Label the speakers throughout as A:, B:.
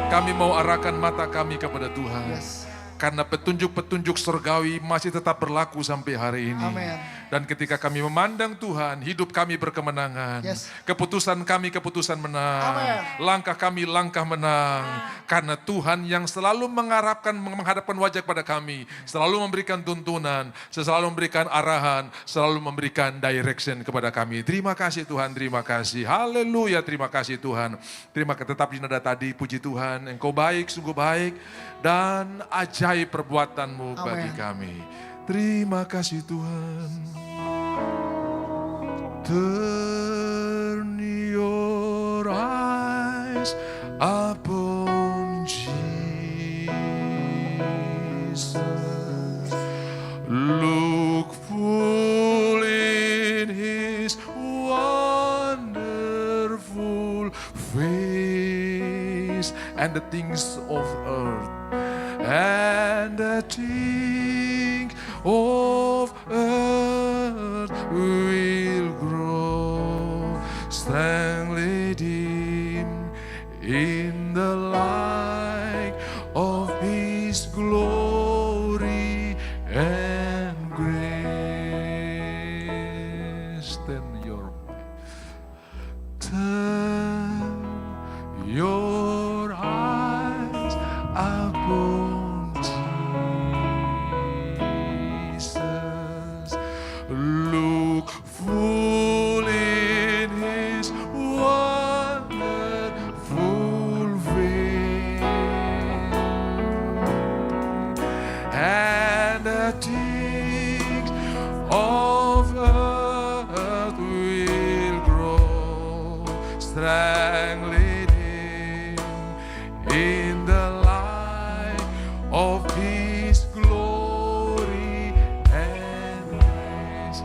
A: Kami mau arahkan mata kami kepada Tuhan.
B: Yes.
A: Karena petunjuk-petunjuk surgawi masih tetap berlaku sampai hari ini.
B: Amen.
A: Dan ketika kami memandang Tuhan, hidup kami berkemenangan.
B: Yes.
A: Keputusan kami keputusan menang.
B: Amen.
A: Langkah kami langkah menang. Karena Tuhan yang selalu menghadapkan wajah kepada kami. Selalu memberikan tuntunan, selalu memberikan arahan, selalu memberikan direction kepada kami. Terima kasih Tuhan, terima kasih. Haleluya, terima kasih Tuhan. Terima kasih, tetap di nada tadi, puji Tuhan. Engkau baik, sungguh baik. Dan ajaib perbuatan-Mu bagi kami. Terima kasih Tuhan. Turn your eyes upon Jesus. Look full in His wonderful face, and the things of earth, and the things of earth will grow strongly dim in the light of His glory and grace. Turn your eyes upon Jesus. Look full in His wonderful face, and the things of earth will grow strongly dim in the light of His glory and grace.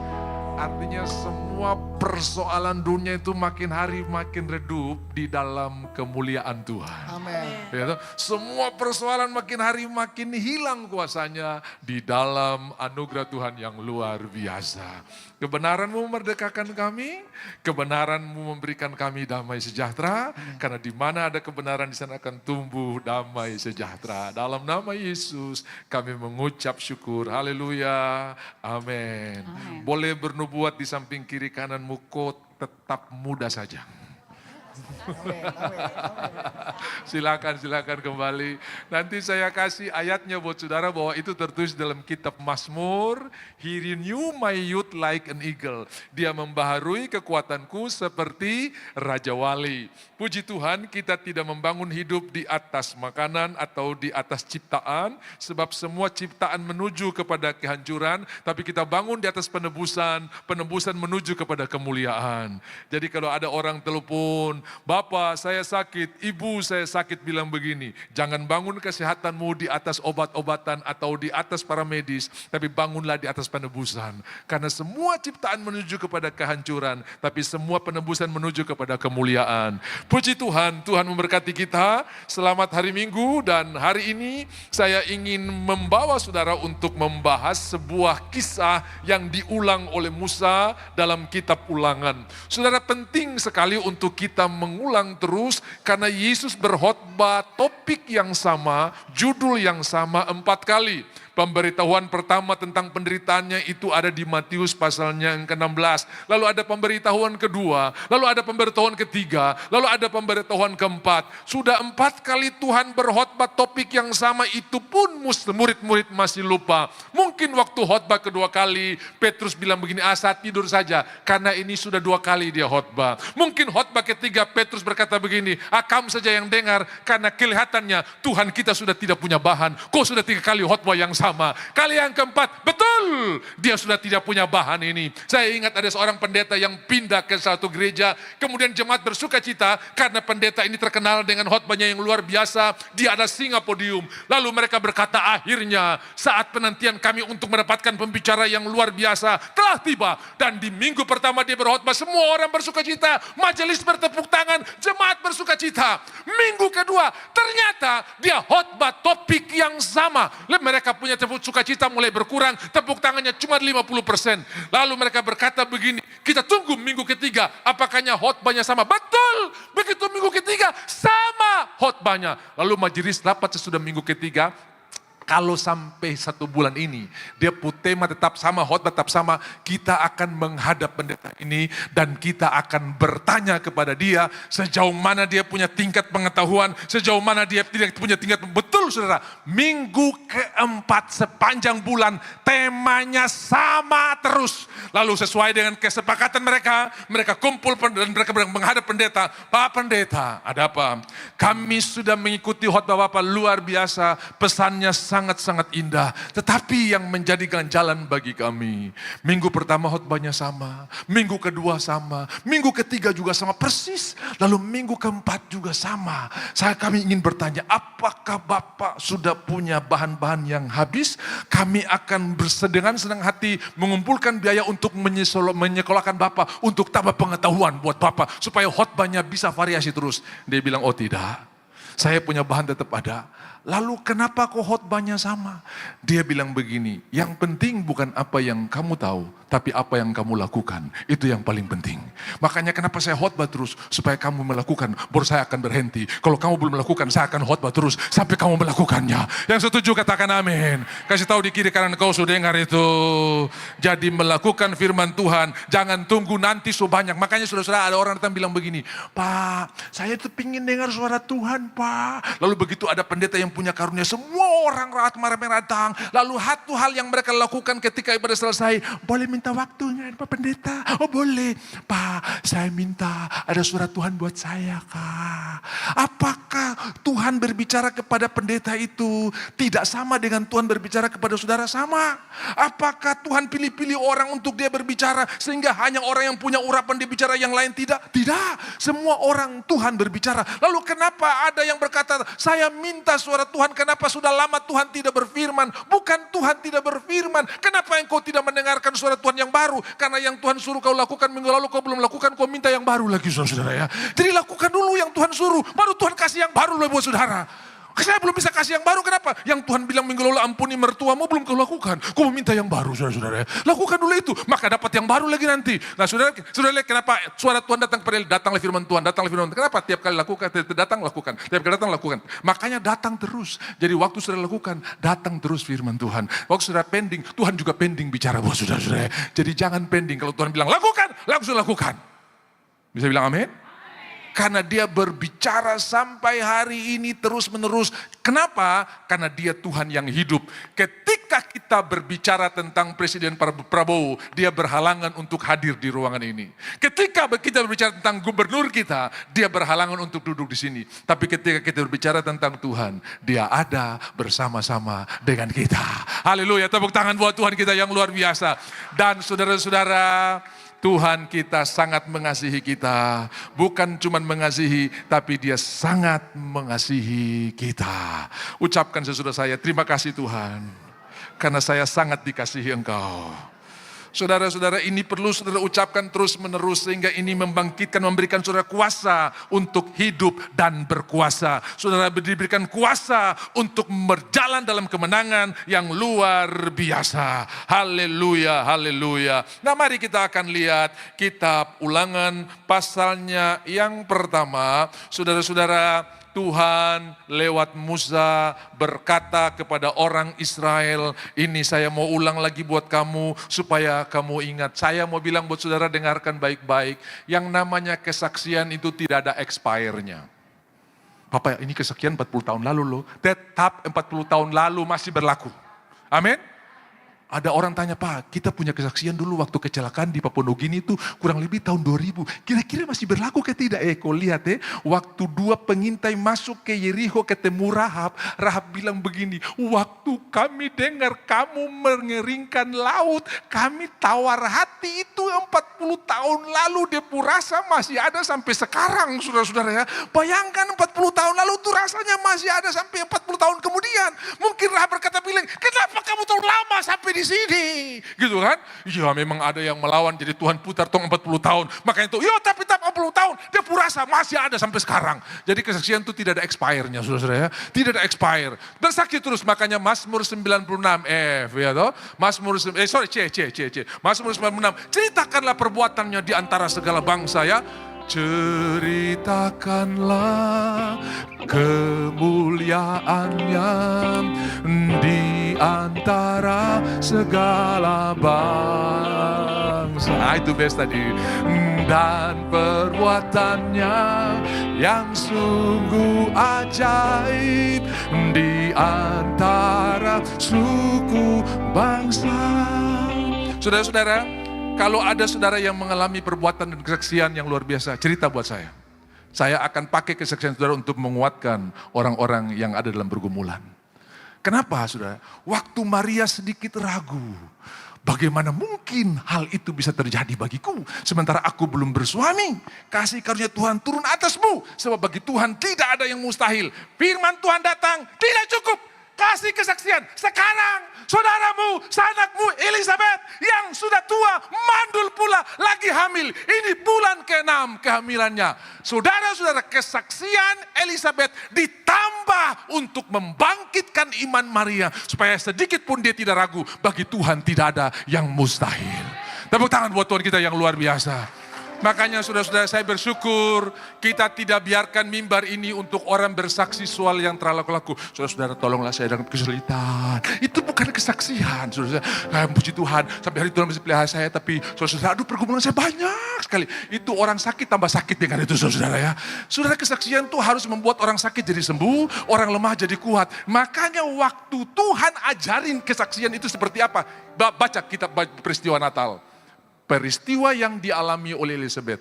A: Artinya semua persoalan dunia itu makin hari makin redup di dalam kemuliaan Tuhan.
B: Amin.
A: Ya, semua persoalan makin hari makin hilang kuasanya di dalam anugerah Tuhan yang luar biasa. Kebenaran-Mu memerdekakan kami, kebenaran-Mu memberikan kami damai sejahtera, karena di mana ada kebenaran di sana akan tumbuh damai sejahtera. Dalam nama Yesus kami mengucap syukur. Haleluya. Amin. Boleh bernubuat di samping kiri kananmu, kau tetap muda saja.
B: Amin.
A: Silakan kembali. Nanti saya kasih ayatnya buat saudara bahwa itu tertulis dalam kitab Mazmur. He renew my youth like an eagle. Dia membaharui kekuatanku seperti Raja Wali. Puji Tuhan, kita tidak membangun hidup di atas makanan atau di atas ciptaan. Sebab semua ciptaan menuju kepada kehancuran. Tapi kita bangun di atas penebusan. Penebusan menuju kepada kemuliaan. Jadi kalau ada orang telepon, Bapak saya sakit, Ibu saya sakit, bilang begini, jangan bangun kesehatanmu di atas obat-obatan atau di atas para medis, tapi bangunlah di atas penebusan. Karena semua ciptaan menuju kepada kehancuran, tapi semua penebusan menuju kepada kemuliaan. Puji Tuhan, Tuhan memberkati kita. Selamat hari Minggu, dan hari ini saya ingin membawa saudara untuk membahas sebuah kisah yang diulang oleh Musa dalam kitab Ulangan. Saudara, penting sekali untuk kita mengulang terus, karena Yesus berkhotbah topik yang sama, judul yang sama 4 kali. Pemberitahuan pertama tentang penderitaannya itu ada di Matius pasalnya yang ke-16. Lalu ada pemberitahuan kedua, lalu ada pemberitahuan ketiga, lalu ada pemberitahuan keempat. Sudah 4 kali Tuhan berkhotbah topik yang sama, itu pun murid-murid masih lupa. Mungkin waktu khotbah kedua kali Petrus bilang begini, asa tidur saja, karena ini sudah 2 kali dia khotbah. Mungkin khotbah ketiga Petrus berkata begini, kamu saja yang dengar, karena kelihatannya Tuhan kita sudah tidak punya bahan. Kau sudah 3 kali khotbah yang sama. Kali yang keempat, betul, dia sudah tidak punya bahan ini. Saya ingat ada seorang pendeta yang pindah ke satu gereja, kemudian jemaat bersuka cita karena pendeta ini terkenal dengan khotbahnya yang luar biasa. Dia ada singa podium. Lalu mereka berkata, akhirnya saat penantian kami untuk mendapatkan pembicara yang luar biasa telah tiba. Dan di minggu pertama dia berkhotbah, semua orang bersuka cita, majelis bertepuk tangan, jemaat bersuka cita. Minggu kedua, ternyata dia khotbah topik yang sama. Mereka punya punya sukacita mulai berkurang, tepuk tangannya cuma 50%. Lalu mereka berkata begini, kita tunggu minggu ketiga, apakahnya khotbahnya sama? Betul, begitu minggu ketiga sama khotbahnya. Lalu majelis rapat sesudah minggu ketiga, kalau sampai 1 bulan ini, dia tema tetap sama, khotbah tetap sama, kita akan menghadap pendeta ini dan kita akan bertanya kepada dia sejauh mana dia punya tingkat pengetahuan, sejauh mana dia tidak punya tingkat. Betul saudara, minggu keempat sepanjang bulan temanya sama terus. Lalu sesuai dengan kesepakatan mereka kumpul dan mereka menghadap pendeta. Pak Pendeta, ada apa? Kami sudah mengikuti khotbah Bapak luar biasa, pesannya sangat-sangat indah, tetapi yang menjadi ganjalan bagi kami, minggu pertama khotbahnya sama, minggu kedua sama, minggu ketiga juga sama persis, lalu minggu keempat juga sama. Kami ingin bertanya, apakah Bapak sudah punya bahan-bahan yang habis? Kami akan dengan senang hati mengumpulkan biaya untuk menyekolahkan Bapak, untuk tambah pengetahuan buat Bapak, supaya khotbahnya bisa variasi terus. Dia bilang, oh tidak, saya punya bahan tetap ada. Lalu kenapa kok khotbahnya sama? Dia bilang begini, yang penting bukan apa yang kamu tahu, tapi apa yang kamu lakukan. Itu yang paling penting. Makanya kenapa saya khotbah terus? Supaya kamu melakukan, baru saya akan berhenti. Kalau kamu belum melakukan, saya akan khotbah terus sampai kamu melakukannya. Yang setuju katakan amin. Kasih tahu di kiri kanan kau sudah dengar itu. Jadi melakukan firman Tuhan, jangan tunggu nanti sebanyak. Makanya saudara-saudara, ada orang datang bilang begini, Pak, saya tuh pingin dengar suara Tuhan, Pak. Lalu begitu ada pendeta yang punya karunia, semua orang ramai-ramai datang. Lalu satu hal yang mereka lakukan ketika ibadah selesai, boleh minta waktunya Pak Pendeta? Oh boleh. Pak, saya minta ada suara Tuhan buat saya, Kak. Apakah Tuhan berbicara kepada pendeta itu tidak sama dengan Tuhan berbicara kepada saudara? Sama. Apakah Tuhan pilih-pilih orang untuk dia berbicara sehingga hanya orang yang punya urapan dia bicara, yang lain tidak? Tidak. Semua orang Tuhan berbicara. Lalu kenapa ada yang berkata, saya minta suara Tuhan, kenapa sudah lama Tuhan tidak berfirman? Bukan Tuhan tidak berfirman. Kenapa engkau tidak mendengarkan suara Tuhan yang baru? Karena yang Tuhan suruh kau lakukan minggu lalu kau belum lakukan, kau minta yang baru lagi saudara ya. Jadi lakukan dulu yang Tuhan suruh, baru Tuhan kasih yang baru buat saudara. Saya belum bisa kasih yang baru, kenapa? Yang Tuhan bilang minggu lalu ampuni mertuamu belum kau lakukan. Kau minta yang baru saudara-saudara. Lakukan dulu itu, maka dapat yang baru lagi nanti. Nah saudara lihat kenapa suara Tuhan datang kepada datanglah firman Tuhan, datanglah firman Tuhan. Kenapa? Tiap kali lakukan, datang lakukan. Tiap kali datang lakukan. Makanya datang terus. Jadi waktu saudara lakukan, datang terus firman Tuhan. Waktu saudara pending, Tuhan juga pending bicara buat saudara-saudara. Jadi jangan pending, kalau Tuhan bilang lakukan, langsung lakukan. Bisa bilang amin? Karena dia berbicara sampai hari ini terus menerus. Kenapa? Karena dia Tuhan yang hidup. Ketika kita berbicara tentang Presiden Prabowo, dia berhalangan untuk hadir di ruangan ini. Ketika kita berbicara tentang gubernur kita, dia berhalangan untuk duduk di sini. Tapi ketika kita berbicara tentang Tuhan, dia ada bersama-sama dengan kita. Haleluya, tepuk tangan buat Tuhan kita yang luar biasa. Dan saudara-saudara, Tuhan kita sangat mengasihi kita. Bukan cuma mengasihi, tapi dia sangat mengasihi kita. Ucapkan sesudah saya, terima kasih Tuhan. Karena saya sangat dikasihi Engkau. Saudara-saudara, ini perlu saudara ucapkan terus menerus sehingga ini membangkitkan, memberikan saudara kuasa untuk hidup dan berkuasa. Saudara diberikan kuasa untuk berjalan dalam kemenangan yang luar biasa. Haleluya, haleluya. Nah mari kita akan lihat kitab Ulangan pasalnya yang pertama. Saudara-saudara, Tuhan lewat Musa berkata kepada orang Israel, ini saya mau ulang lagi buat kamu supaya kamu ingat. Saya mau bilang buat saudara, dengarkan baik-baik. Yang namanya kesaksian itu tidak ada expire-nya. Bapak, ini kesaksian 40 tahun lalu loh. Tetap 40 tahun lalu masih berlaku. Amin. Ada orang tanya, Pak, kita punya kesaksian dulu waktu kecelakaan di Papua Nugini itu kurang lebih tahun 2000. Kira-kira masih berlaku ke tidak? Kau lihat waktu 2 pengintai masuk ke Yeriko ketemu Rahab. Rahab bilang begini, waktu kami dengar kamu mengeringkan laut, kami tawar hati itu 40 tahun lalu. Dia pun rasa masih ada sampai sekarang, saudara-saudara ya. Bayangkan 40 tahun lalu itu rasanya masih ada sampai 40 tahun kemudian. Mungkin Rahab berkata bilang, kenapa kamu terlalu lama sampai di sini, gitu kan? Iya memang ada yang melawan jadi Tuhan putar tong 40 tahun. Makanya itu, iya tapi 40 tahun dia purasa masih ada sampai sekarang. Jadi kesaksian itu tidak ada expire-nya saudara-saudara ya. Tidak ada expire. Bersaksi terus, makanya Mazmur 96 F ya toh. Mazmur Mazmur 96, ceritakanlah perbuatannya di antara segala bangsa ya. Ceritakanlah kemuliaannya di antara segala bangsa. Nah, itu best tadi. Dan perbuatannya yang sungguh ajaib di antara suku bangsa. Saudara-saudara, kalau ada saudara yang mengalami perbuatan dan kesaksian yang luar biasa, cerita buat saya. Saya akan pakai kesaksian saudara untuk menguatkan orang-orang yang ada dalam pergumulan. Kenapa saudara? Waktu Maria sedikit ragu. Bagaimana mungkin hal itu bisa terjadi bagiku? Sementara aku belum bersuami. Kasih karunia Tuhan turun atasmu. Sebab bagi Tuhan tidak ada yang mustahil. Firman Tuhan datang, tidak cukup. Kasih kesaksian. Sekarang saudaramu, sanakmu Elizabeth yang sudah tua, mandul pula, lagi hamil. Ini bulan ke-6 kehamilannya. Saudara-saudara, kesaksian Elizabeth ditambah untuk membangkitkan iman Maria. Supaya sedikit pun dia tidak ragu, bagi Tuhan tidak ada yang mustahil. Tepuk tangan buat Tuhan kita yang luar biasa. Makanya saudara-saudara, saya bersyukur kita tidak biarkan mimbar ini untuk orang bersaksi soal yang terlalu-laku. Saudara-saudara, tolonglah saya dalam kesulitan. Itu bukan kesaksian. Saudara-saudara, puji Tuhan, sampai hari Tuhan masih pelihara saya. Tapi saudara-saudara, aduh pergumulan saya banyak sekali. Itu orang sakit tambah sakit dengan itu saudara-saudara ya. Saudara, kesaksian itu harus membuat orang sakit jadi sembuh, orang lemah jadi kuat. Makanya waktu Tuhan ajarin kesaksian itu seperti apa. Baca kitab peristiwa Natal. Peristiwa yang dialami oleh Elizabeth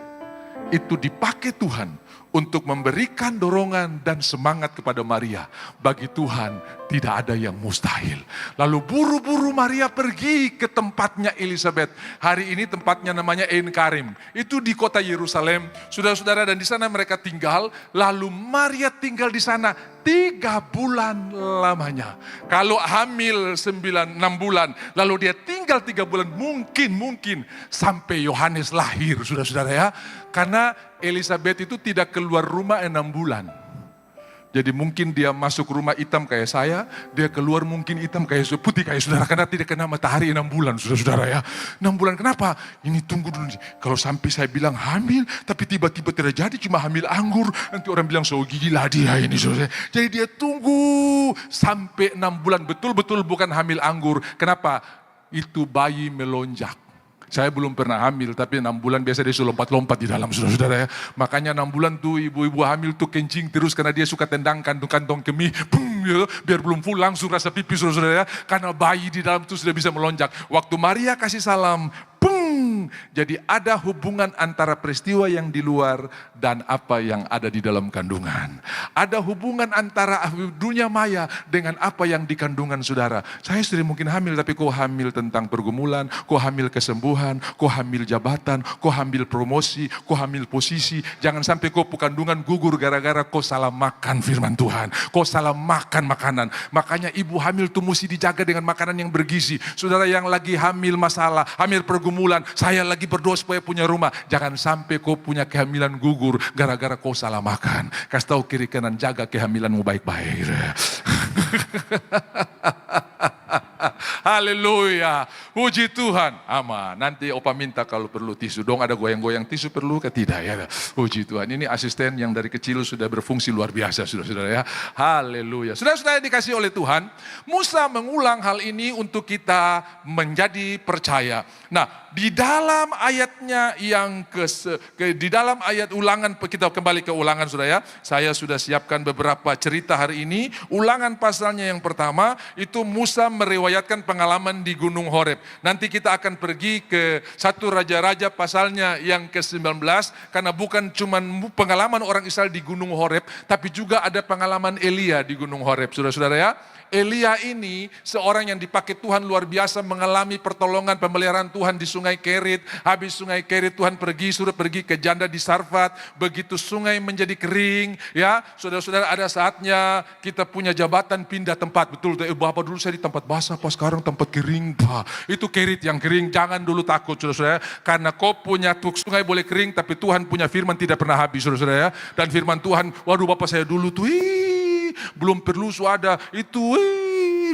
A: itu dipakai Tuhan untuk memberikan dorongan dan semangat kepada Maria. Bagi Tuhan tidak ada yang mustahil. Lalu buru-buru Maria pergi ke tempatnya Elizabeth. Hari ini tempatnya namanya Ein Karim. Itu di kota Yerusalem. Saudara-saudara, dan di sana mereka tinggal. Lalu Maria tinggal di sana 3 bulan lamanya. Kalau hamil 6 bulan, lalu dia tinggal 3 bulan, mungkin sampai Yohanes lahir, saudara-saudara ya. Karena Elizabeth itu tidak keluar rumah 6 bulan. Jadi mungkin dia masuk rumah hitam kayak saya, dia keluar mungkin hitam kayak putih kayak saudara, karena tidak kena matahari 6 bulan, saudara-saudara ya. 6 bulan kenapa? Ini tunggu dulu. Kalau sampai saya bilang hamil, tapi tiba-tiba tidak jadi, cuma hamil anggur, nanti orang bilang so gila dia ini, saudara. Jadi dia tunggu sampai 6 bulan, betul-betul bukan hamil anggur. Kenapa? Itu bayi melonjak. Saya belum pernah hamil, tapi 6 bulan biasa dia sudah lompat-lompat di dalam, saudara-saudara ya. Makanya 6 bulan tuh ibu-ibu hamil tuh kencing terus karena dia suka tendang kantong kemih, ya, biar belum full langsung rasa pipi, saudara-saudara ya. Karena bayi di dalam itu sudah bisa melonjak. Waktu Maria kasih salam, jadi ada hubungan antara peristiwa yang di luar dan apa yang ada di dalam kandungan. Ada hubungan antara dunia maya dengan apa yang di kandungan saudara. Saya sudah mungkin hamil, tapi kau hamil tentang pergumulan, kau hamil kesembuhan, kau hamil jabatan, kau hamil promosi, kau hamil posisi. Jangan sampai kau kandungan gugur gara-gara kau salah makan firman Tuhan. Kau salah makan makanan. Makanya ibu hamil itu mesti dijaga dengan makanan yang bergizi. Saudara yang lagi hamil masalah, hamil pergumulan, saya lagi berdoa supaya punya rumah. Jangan sampai kau punya kehamilan gugur gara-gara kau salah makan. Kasih tahu kiri kanan, jaga kehamilanmu baik-baik. Haleluya. Puji Tuhan. Aman. Nanti opa minta kalau perlu tisu. Dong ada goyang-goyang tisu perlu ke tidak ya. Puji Tuhan. Ini asisten yang dari kecil sudah berfungsi luar biasa. Saudara-saudara ya. Haleluya. Saudara-saudara dikasih oleh Tuhan. Musa mengulang hal ini untuk kita menjadi percaya. Nah, di dalam ayatnya yang di dalam ayat ulangan, kita kembali ke ulangan saudara ya. Saya sudah siapkan beberapa cerita hari ini. Ulangan pasalnya yang pertama itu Musa meriwayatkan pengalaman di Gunung Horeb. Nanti kita akan pergi ke 1 Raja-Raja pasalnya yang ke-19. Karena bukan cuma pengalaman orang Israel di Gunung Horeb, tapi juga ada pengalaman Elia di Gunung Horeb. Saudara-saudara ya. Elia ini seorang yang dipakai Tuhan luar biasa mengalami pertolongan pemeliharaan Tuhan di Sungai Kerit. Habis Sungai Kerit Tuhan suruh pergi ke janda di Sarfat. Begitu sungai menjadi kering, ya saudara-saudara, ada saatnya kita punya jabatan pindah tempat. Betul, Bapak dulu saya di tempat basah, Pak sekarang tempat kering, Pak. Itu Kerit yang kering, jangan dulu takut saudara-saudara. Karena kau punya sungai boleh kering, tapi Tuhan punya firman tidak pernah habis saudara-saudara ya. Dan firman Tuhan, waduh Bapak saya dulu tuh, belum perlu ada itu,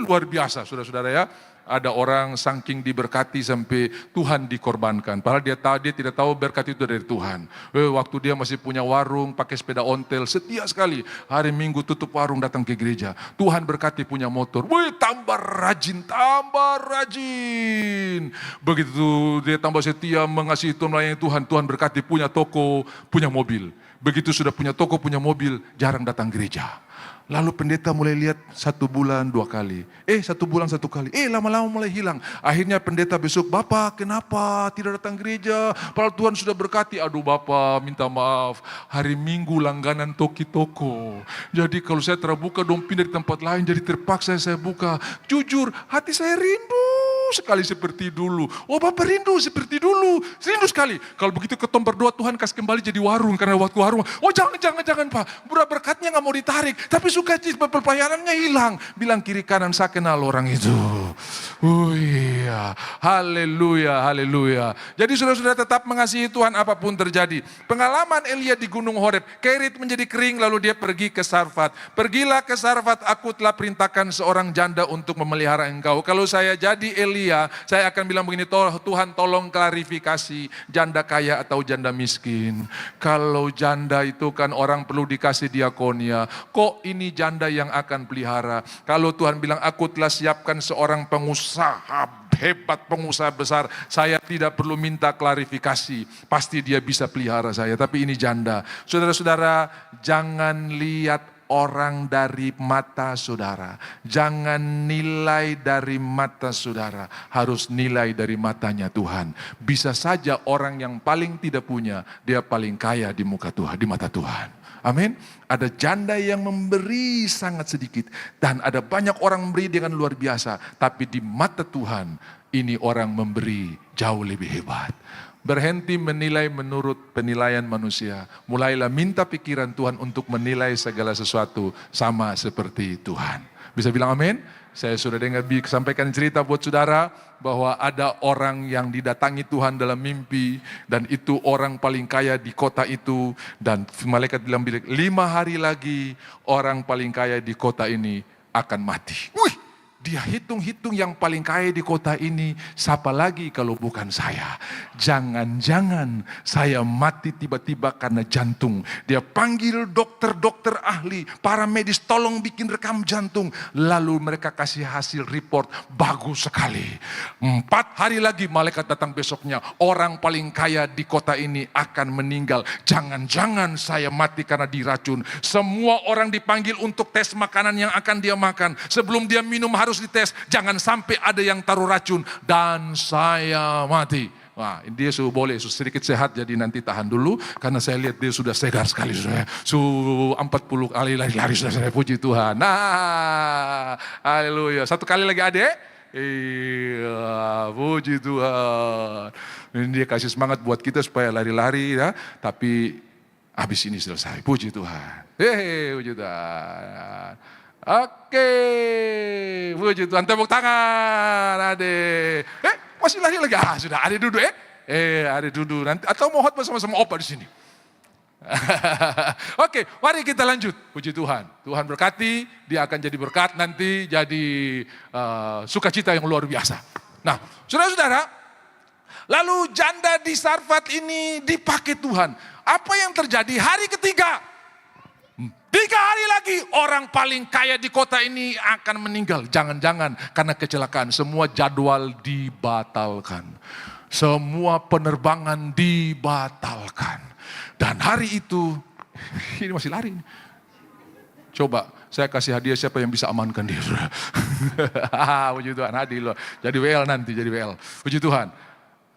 A: luar biasa saudara-saudara ya. Ada orang saking diberkati sampai Tuhan dikorbankan. Padahal dia tidak tahu berkat itu dari Tuhan. Waktu dia masih punya warung, pakai sepeda ontel, setia sekali. Hari Minggu tutup warung, datang ke gereja. Tuhan berkati punya motor. Tambah rajin, tambah rajin. Begitu dia tambah setia mengasihi Tuhan, melayani Tuhan. Tuhan berkati punya toko, punya mobil. Begitu sudah punya toko, punya mobil, jarang datang gereja. Lalu pendeta mulai lihat 1 bulan 2 kali. 1 bulan 1 kali. Lama-lama mulai hilang. Akhirnya pendeta besok, Bapak kenapa tidak datang gereja? Padahal Tuhan sudah berkati. Aduh Bapak minta maaf. Hari Minggu langganan toko. Jadi kalau saya terbuka dong pindah di tempat lain. Jadi terpaksa saya buka. Jujur hati saya rindu sekali seperti dulu. Oh Bapak rindu seperti dulu. Rindu sekali. Kalau begitu ketemu berdoa Tuhan kasih kembali jadi warung. Karena waktu warung. Oh jangan Pak. Berkatnya gak mau ditarik. Tapi sukacita pelayanannya hilang. Bilang kiri kanan saya kenal orang itu. Iya. Haleluya. Jadi saudara-saudara tetap mengasihi Tuhan apapun terjadi. Pengalaman Elia di Gunung Horeb. Kerit menjadi kering lalu dia pergi ke Sarfat. Pergilah ke Sarfat, aku telah perintahkan seorang janda untuk memelihara engkau. Kalau saya jadi Elia, saya akan bilang begini, Tuhan tolong klarifikasi janda kaya atau janda miskin. Kalau janda itu kan orang perlu dikasih diakonia. Kok ini janda yang akan pelihara? Kalau Tuhan bilang aku telah siapkan seorang pengusaha hebat, pengusaha besar, saya tidak perlu minta klarifikasi, pasti dia bisa pelihara saya, tapi ini janda. Saudara-saudara, jangan lihat orang dari mata saudara, jangan nilai dari mata saudara, harus nilai dari matanya Tuhan. Bisa saja orang yang paling tidak punya, dia paling kaya di muka Tuhan, di mata Tuhan. Amin. Ada janda yang memberi sangat sedikit. Dan ada banyak orang memberi dengan luar biasa. Tapi di mata Tuhan, ini orang memberi jauh lebih hebat. Berhenti menilai menurut penilaian manusia. Mulailah minta pikiran Tuhan untuk menilai segala sesuatu sama seperti Tuhan. Bisa bilang amin? Saya sudah dengar sampaikan cerita buat saudara bahwa ada orang yang didatangi Tuhan dalam mimpi dan itu orang paling kaya di kota itu dan malaikat bilang 5 hari lagi orang paling kaya di kota ini akan mati. Dia hitung-hitung yang paling kaya di kota ini, siapa lagi kalau bukan saya? Jangan-jangan saya mati tiba-tiba karena jantung. Dia panggil dokter-dokter ahli, para medis tolong bikin rekam jantung. Lalu mereka kasih hasil report, bagus sekali. 4 hari lagi malaikat datang besoknya, orang paling kaya di kota ini akan meninggal. Jangan-jangan saya mati karena diracun. Semua orang dipanggil untuk tes makanan yang akan dia makan. Sebelum dia minum harus dites, jangan sampai ada yang taruh racun dan saya mati. Wah, dia boleh sedikit sehat jadi nanti tahan dulu karena saya lihat dia sudah segar sekali sudah. 40 kali lari sudah, saya puji Tuhan. Nah, haleluya. 1 kali lagi adek. Iya, puji Tuhan. Ini dia kasih semangat buat kita supaya lari-lari ya, tapi habis ini selesai. Puji Tuhan. Puji Tuhan. Oke, puji Tuhan, tepuk tangan, adek. Masih lari lagi, sudah adek duduk adek duduk nanti atau mau hot bersama-sama opa di sini. Oke, mari kita lanjut. Puji Tuhan, Tuhan berkati, dia akan jadi berkat nanti, jadi sukacita yang luar biasa. Nah, saudara-saudara, lalu janda di Sarfat ini dipakai Tuhan. Apa yang terjadi hari ketiga? 3 hari lagi orang paling kaya di kota ini akan meninggal. Jangan-jangan karena kecelakaan semua jadwal dibatalkan. Semua penerbangan dibatalkan. Dan hari itu, ini masih lari. Coba saya kasih hadiah siapa yang bisa amankan dia. Puji Tuhan, adil loh. Jadi WL nanti, jadi WL. Puji Tuhan.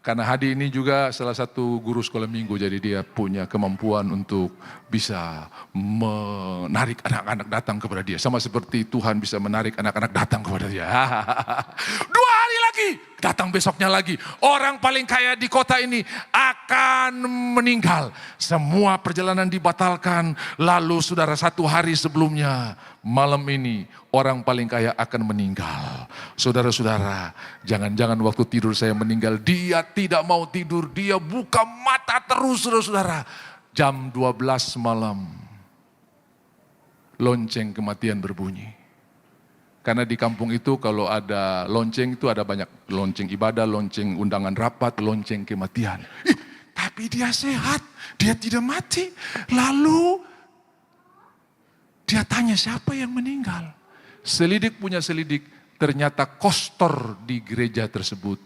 A: Karena Hadi ini juga salah satu guru sekolah minggu, jadi dia punya kemampuan untuk bisa menarik anak-anak datang kepada dia. Sama seperti Tuhan bisa menarik anak-anak datang kepada dia. 2 hari lagi, datang besoknya lagi. Orang paling kaya di kota ini akan meninggal. Semua perjalanan dibatalkan. Lalu saudara, 1 hari sebelumnya, malam ini orang paling kaya akan meninggal. Saudara-saudara, jangan-jangan waktu tidur saya meninggal, dia tidak mau tidur, dia buka mata terus, saudara-saudara. Jam 12 malam, lonceng kematian berbunyi. Karena di kampung itu kalau ada lonceng itu ada banyak. Lonceng ibadah, lonceng undangan rapat, lonceng kematian. Tapi dia sehat, dia tidak mati. Lalu dia tanya siapa yang meninggal. Selidik punya selidik, ternyata kostor di gereja tersebut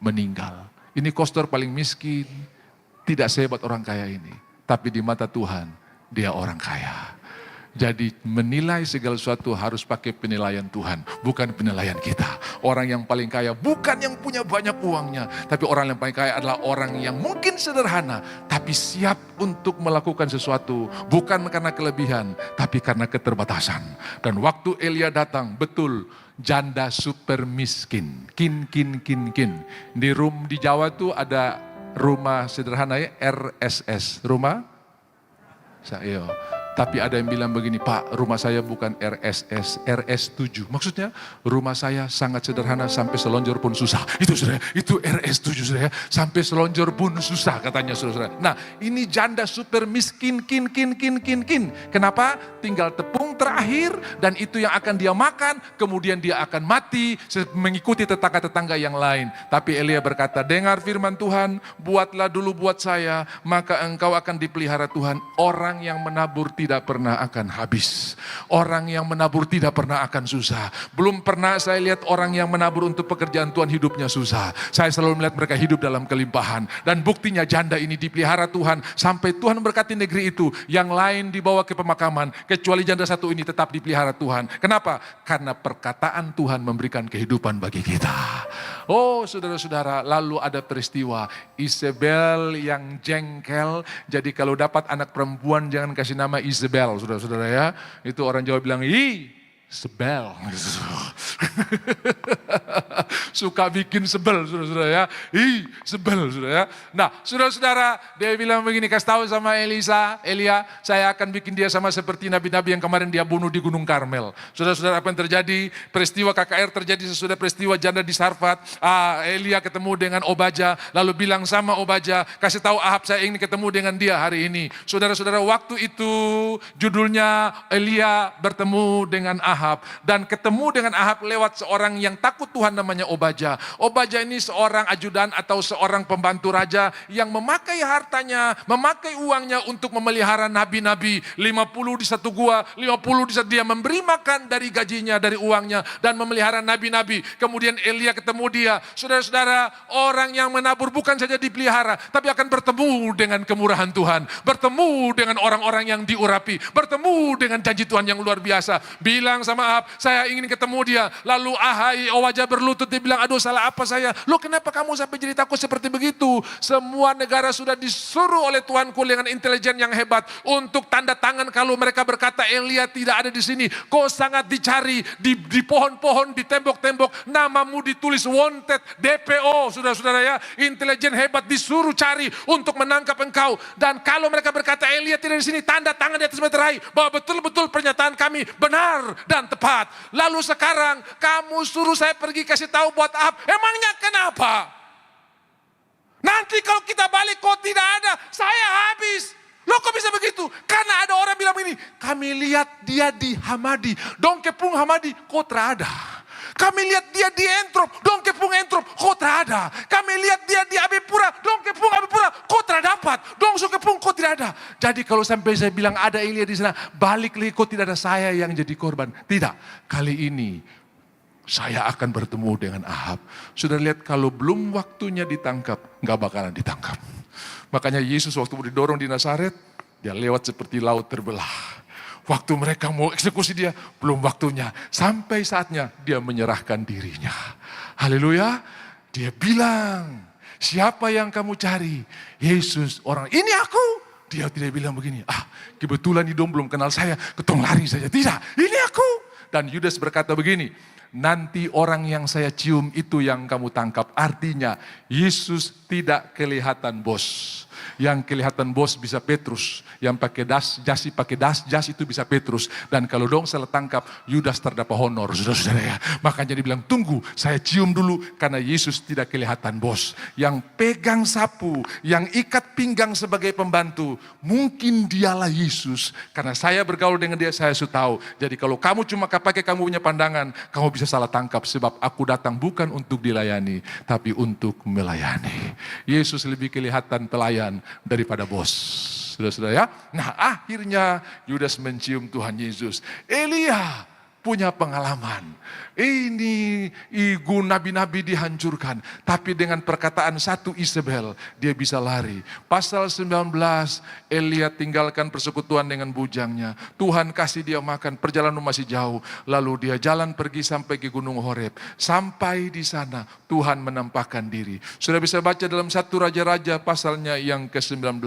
A: meninggal. Ini kostor paling miskin, tidak sehebat orang kaya ini. Tapi di mata Tuhan, dia orang kaya. Jadi menilai segala sesuatu harus pakai penilaian Tuhan, bukan penilaian kita. Orang yang paling kaya bukan yang punya banyak uangnya, tapi orang yang paling kaya adalah orang yang mungkin sederhana, tapi siap untuk melakukan sesuatu, bukan karena kelebihan, tapi karena keterbatasan. Dan waktu Elia datang, betul, janda super miskin, kin. Di Jawa tuh ada rumah sederhana ya, RSS, rumah saya. Tapi ada yang bilang begini, Pak, rumah saya bukan RSS, RS7. Maksudnya rumah saya sangat sederhana sampai selonjor pun susah. Itu saudara, itu RS7 saudara, sampai selonjor pun susah katanya saudara. Nah ini janda super miskin, kin. Kenapa? Tinggal tepung terakhir dan itu yang akan dia makan, kemudian dia akan mati mengikuti tetangga-tetangga yang lain. Tapi Elia berkata, dengar firman Tuhan, buatlah dulu buat saya, maka engkau akan dipelihara Tuhan. Orang yang menabur tidak pernah akan habis. Orang yang menabur tidak pernah akan susah. Belum pernah saya lihat orang yang menabur untuk pekerjaan Tuhan hidupnya susah. Saya selalu melihat mereka hidup dalam kelimpahan. Dan buktinya janda ini dipelihara Tuhan. Sampai Tuhan berkati negeri itu. Yang lain dibawa ke pemakaman. Kecuali janda satu ini tetap dipelihara Tuhan. Kenapa? Karena perkataan Tuhan memberikan kehidupan bagi kita. Oh saudara-saudara, lalu ada peristiwa Isabel yang jengkel. Jadi kalau dapat anak perempuan jangan kasih nama Isabel, saudara-saudara ya. Itu orang Jawa bilang, sebel. Suka bikin sebel, saudara-saudara ya. Sebel, saudara ya. Nah, saudara-saudara, dia bilang begini, kasih tahu sama Elia, saya akan bikin dia sama seperti nabi-nabi yang kemarin dia bunuh di Gunung Karmel. Saudara-saudara, apa yang terjadi? Peristiwa KKR terjadi sesudah peristiwa janda di Sarfat. Elia ketemu dengan Obaja, lalu bilang sama Obaja, kasih tahu Ahab saya ingin ketemu dengan dia hari ini. Saudara-saudara, waktu itu judulnya Elia bertemu dengan Ahab. Dan ketemu dengan Ahab lewat seorang yang takut Tuhan namanya Obaja. Obaja ini seorang ajudan atau seorang pembantu raja yang memakai hartanya, memakai uangnya untuk memelihara nabi-nabi. 50 di satu gua, 50 di satu, dia memberi makan dari gajinya, dari uangnya, dan memelihara nabi-nabi. Kemudian Elia ketemu dia. Saudara-saudara, orang yang menabur bukan saja dipelihara, tapi akan bertemu dengan kemurahan Tuhan. Bertemu dengan orang-orang yang diurapi. Bertemu dengan janji Tuhan yang luar biasa. Bilang sama Ahab, saya ingin ketemu dia. Lalu Obaja berlutut, dia bilang, aduh salah apa saya? Loh kenapa kamu sampai jadi takut seperti begitu? Semua negara sudah disuruh oleh Tuhanku dengan intelijen yang hebat untuk tanda tangan kalau mereka berkata Elia tidak ada di sini. Kau sangat dicari di pohon-pohon, di tembok-tembok, namamu ditulis wanted, DPO, saudara-saudara ya. Intelijen hebat disuruh cari untuk menangkap engkau. Dan kalau mereka berkata Elia tidak di sini, tanda tangan di atas meterai bahwa betul-betul pernyataan kami benar dan tepat. Lalu sekarang kamu suruh saya pergi kasih tahu buat Ahab. Emangnya kenapa? Nanti kalau kita balik kok tidak ada, saya habis. Loh kok bisa begitu? Karena ada orang bilang ini, kami lihat dia di Hamadi, dong kepung Hamadi, kok terada. Kami lihat dia di Entrop, dong kepung Entrop, kok terada. Kami lihat dia di Abipura, dong kepung Abipura, kok terdapat. Dong su kepung, kok tidak ada. Jadi kalau sampai saya bilang ada Elia di sana, balik lagi kok tidak ada saya yang jadi korban. Tidak, kali ini saya akan bertemu dengan Ahab. Sudah lihat kalau belum waktunya ditangkap, nggak bakalan ditangkap. Makanya Yesus waktu didorong di Nazaret, dia lewat seperti laut terbelah. Waktu mereka mau eksekusi dia, belum waktunya. Sampai saatnya dia menyerahkan dirinya. Haleluya. Dia bilang, Siapa yang kamu cari? Yesus, orang ini aku. Dia tidak bilang begini, kebetulan hidung belum kenal saya, ketong lari saja. Tidak, ini aku. Dan Yudas berkata begini, nanti orang yang saya cium itu yang kamu tangkap. Artinya Yesus tidak kelihatan bos. Yang kelihatan bos bisa Petrus. Yang pakai jas itu bisa Petrus. Dan kalau dong salah tangkap, Yudas terdapat honor. Saudara-saudara ya. Makanya dia bilang, tunggu saya cium dulu. Karena Yesus tidak kelihatan bos. Yang pegang sapu, yang ikat pinggang sebagai pembantu. Mungkin dialah Yesus. Karena saya bergaul dengan dia, saya sudah tahu. Jadi kalau kamu cuma pakai kamu punya pandangan, kamu bisa salah tangkap. Sebab aku datang bukan untuk dilayani, tapi untuk melayani. Yesus lebih kelihatan pelayan daripada bos. Saudara-saudara ya. Nah akhirnya Yudas mencium Tuhan Yesus. Elia punya pengalaman. Ini nabi-nabi dihancurkan. Tapi dengan perkataan satu Isabel, dia bisa lari. Pasal 19, Elia tinggalkan persekutuan dengan bujangnya. Tuhan kasih dia makan, perjalanan masih jauh. Lalu dia jalan pergi sampai ke Gunung Horeb. Sampai di sana, Tuhan menampakkan diri. Sudah bisa baca dalam 1 Raja-Raja pasalnya yang ke-19.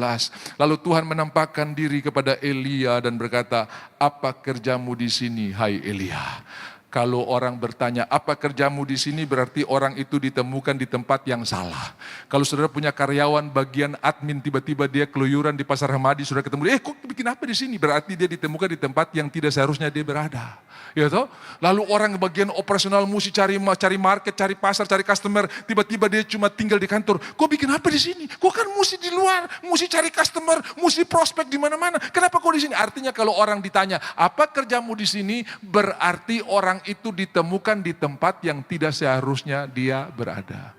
A: Lalu Tuhan menampakkan diri kepada Elia dan berkata, apa kerjamu di sini, hai Elia? Kalau orang bertanya, apa kerjamu di sini, berarti orang itu ditemukan di tempat yang salah. Kalau saudara punya karyawan bagian admin, tiba-tiba dia keluyuran di Pasar Hamadi, saudara ketemu, kok bikin apa di sini? Berarti dia ditemukan di tempat yang tidak seharusnya dia berada. Ya toh? Lalu orang bagian operasional mesti cari market, cari pasar, cari customer, tiba-tiba dia cuma tinggal di kantor. Kok bikin apa di sini? Kok kan mesti di luar, mesti cari customer, mesti prospek di mana-mana. Kenapa kok di sini? Artinya kalau orang ditanya, apa kerjamu di sini? Berarti orang itu ditemukan di tempat yang tidak seharusnya dia berada.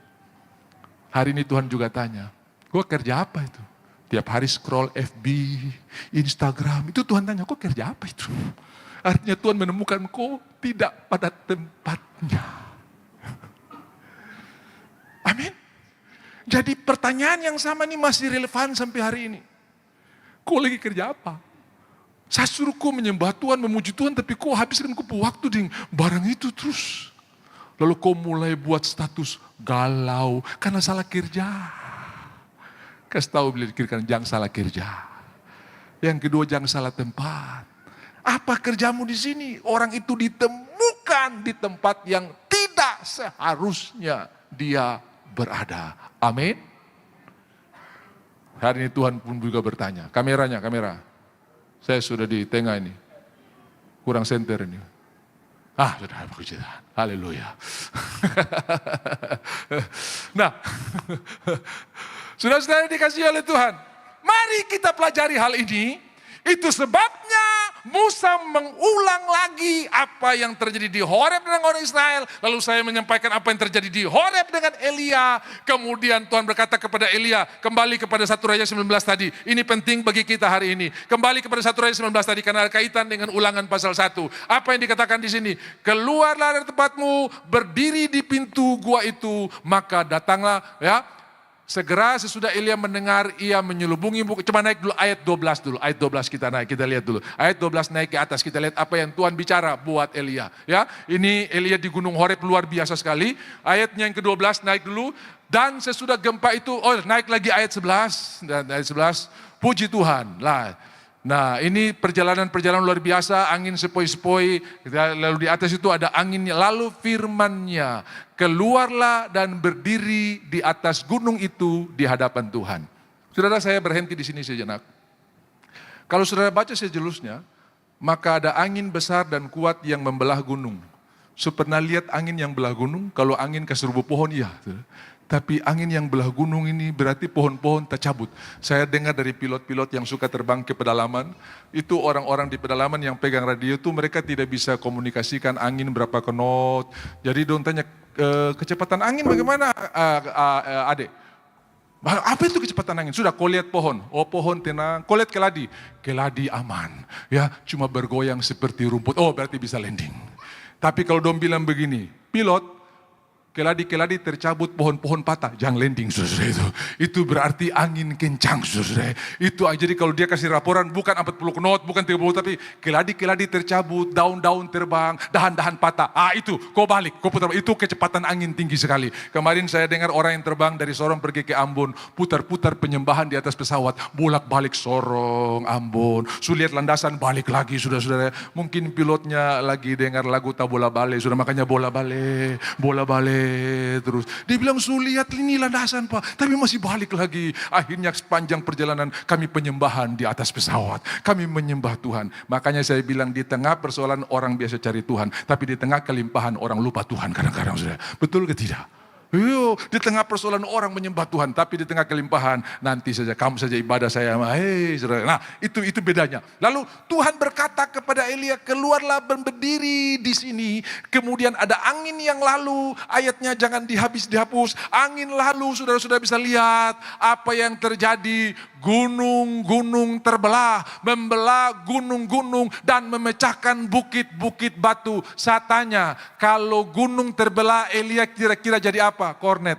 A: Hari ini Tuhan juga tanya, gue kerja apa itu? Tiap hari scroll FB, Instagram, itu Tuhan tanya, kok kerja apa itu? Artinya Tuhan menemukan kau tidak pada tempatnya. Amin. Jadi pertanyaan yang sama ini masih relevan sampai hari ini. Kau lagi kerja apa? Saya suruh kau menyembah Tuhan, memuji Tuhan, tapi kau habiskan kau waktu di barang itu terus. Lalu kau mulai buat status galau karena salah kerja. Kasih tahu bila dikirakan jangan salah kerja. Yang kedua jangan salah tempat. Apa kerjamu di sini? Orang itu ditemukan di tempat yang tidak seharusnya dia berada. Amin. Hari ini Tuhan pun juga bertanya. Kamera. Saya sudah di tengah ini. Kurang center ini. Sudah puji Tuhan. Haleluya. Nah, saudara-saudara dikasihi oleh Tuhan. Mari kita pelajari hal ini. Itu sebabnya Musa mengulang lagi apa yang terjadi di Horeb dengan orang Israel. Lalu saya menyampaikan apa yang terjadi di Horeb dengan Elia. Kemudian Tuhan berkata kepada Elia, kembali kepada 1 Raja 19 tadi. Ini penting bagi kita hari ini. Kembali kepada 1 Raja 19 tadi karena ada kaitan dengan ulangan pasal 1. Apa yang dikatakan di sini? Keluarlah dari tempatmu, berdiri di pintu gua itu, maka datanglah ya. Segera sesudah Elia mendengar, ia menyelubungi buku. Coba naik dulu ayat 12 dulu. Ayat 12 kita naik, kita lihat dulu. Ayat 12 naik ke atas, kita lihat apa yang Tuhan bicara buat Elia. Ya, ini Elia di Gunung Horeb luar biasa sekali. Ayatnya yang ke-12 naik dulu. Dan sesudah gempa itu, naik lagi ayat 11. Dan ayat 11, puji Tuhan. Nah ini perjalanan luar biasa, angin sepoi-sepoi, lalu di atas itu ada anginnya, lalu firman-Nya, keluarlah dan berdiri di atas gunung itu di hadapan Tuhan. Saudara, saya berhenti di sini sejenak. Kalau saudara baca sejelusnya, maka ada angin besar dan kuat yang membelah gunung. Pernah lihat angin yang belah gunung? Kalau angin ke serubu pohon, iya. Tapi angin yang belah gunung ini berarti pohon-pohon tercabut. Saya dengar dari pilot-pilot yang suka terbang ke pedalaman, itu orang-orang di pedalaman yang pegang radio itu mereka tidak bisa komunikasikan angin berapa knot. Jadi dong tanya, kecepatan angin bagaimana adek? Apa itu kecepatan angin? Sudah kau lihat pohon, pohon tenang. Kau lihat keladi aman. Ya, cuma bergoyang seperti rumput, berarti bisa landing. Tapi kalau dong bilang begini, pilot, keladi-keladi tercabut, pohon-pohon patah, jangan landing saudara itu. Itu berarti angin kencang saudara. Itu jadi kalau dia kasih laporan bukan 40 knot, bukan 30, tapi keladi-keladi tercabut, daun-daun terbang, dahan-dahan patah. Itu kau balik, kau putar, itu kecepatan angin tinggi sekali. Kemarin saya dengar orang yang terbang dari Sorong pergi ke Ambon, putar-putar penyembahan di atas pesawat, bolak-balik Sorong, Ambon, sulihat landasan balik lagi saudara-saudara. Mungkin pilotnya lagi dengar lagu Tabola Bale, sudah makanya bola bale terus. Dia bilang sulihat ini landasan Pak, tapi masih balik lagi. Akhirnya sepanjang perjalanan kami penyembahan di atas pesawat. Kami menyembah Tuhan. Makanya saya bilang di tengah persoalan orang biasa cari Tuhan, tapi di tengah kelimpahan orang lupa Tuhan kadang-kadang saudara. Betul ke tidak? Di tengah persoalan orang menyembah Tuhan, tapi di tengah kelimpahan nanti saja kamu saja ibadah saya. Saudara. Nah, itu bedanya. Lalu Tuhan berkata kepada Elia, keluarlah berdiri di sini. Kemudian ada angin yang lalu, ayatnya jangan dihapus. Angin lalu, saudara-saudara bisa lihat apa yang terjadi. Gunung-gunung terbelah, membelah gunung-gunung dan memecahkan bukit-bukit batu. Saya tanya, kalau gunung terbelah, Elia kira-kira jadi apa? Kornet.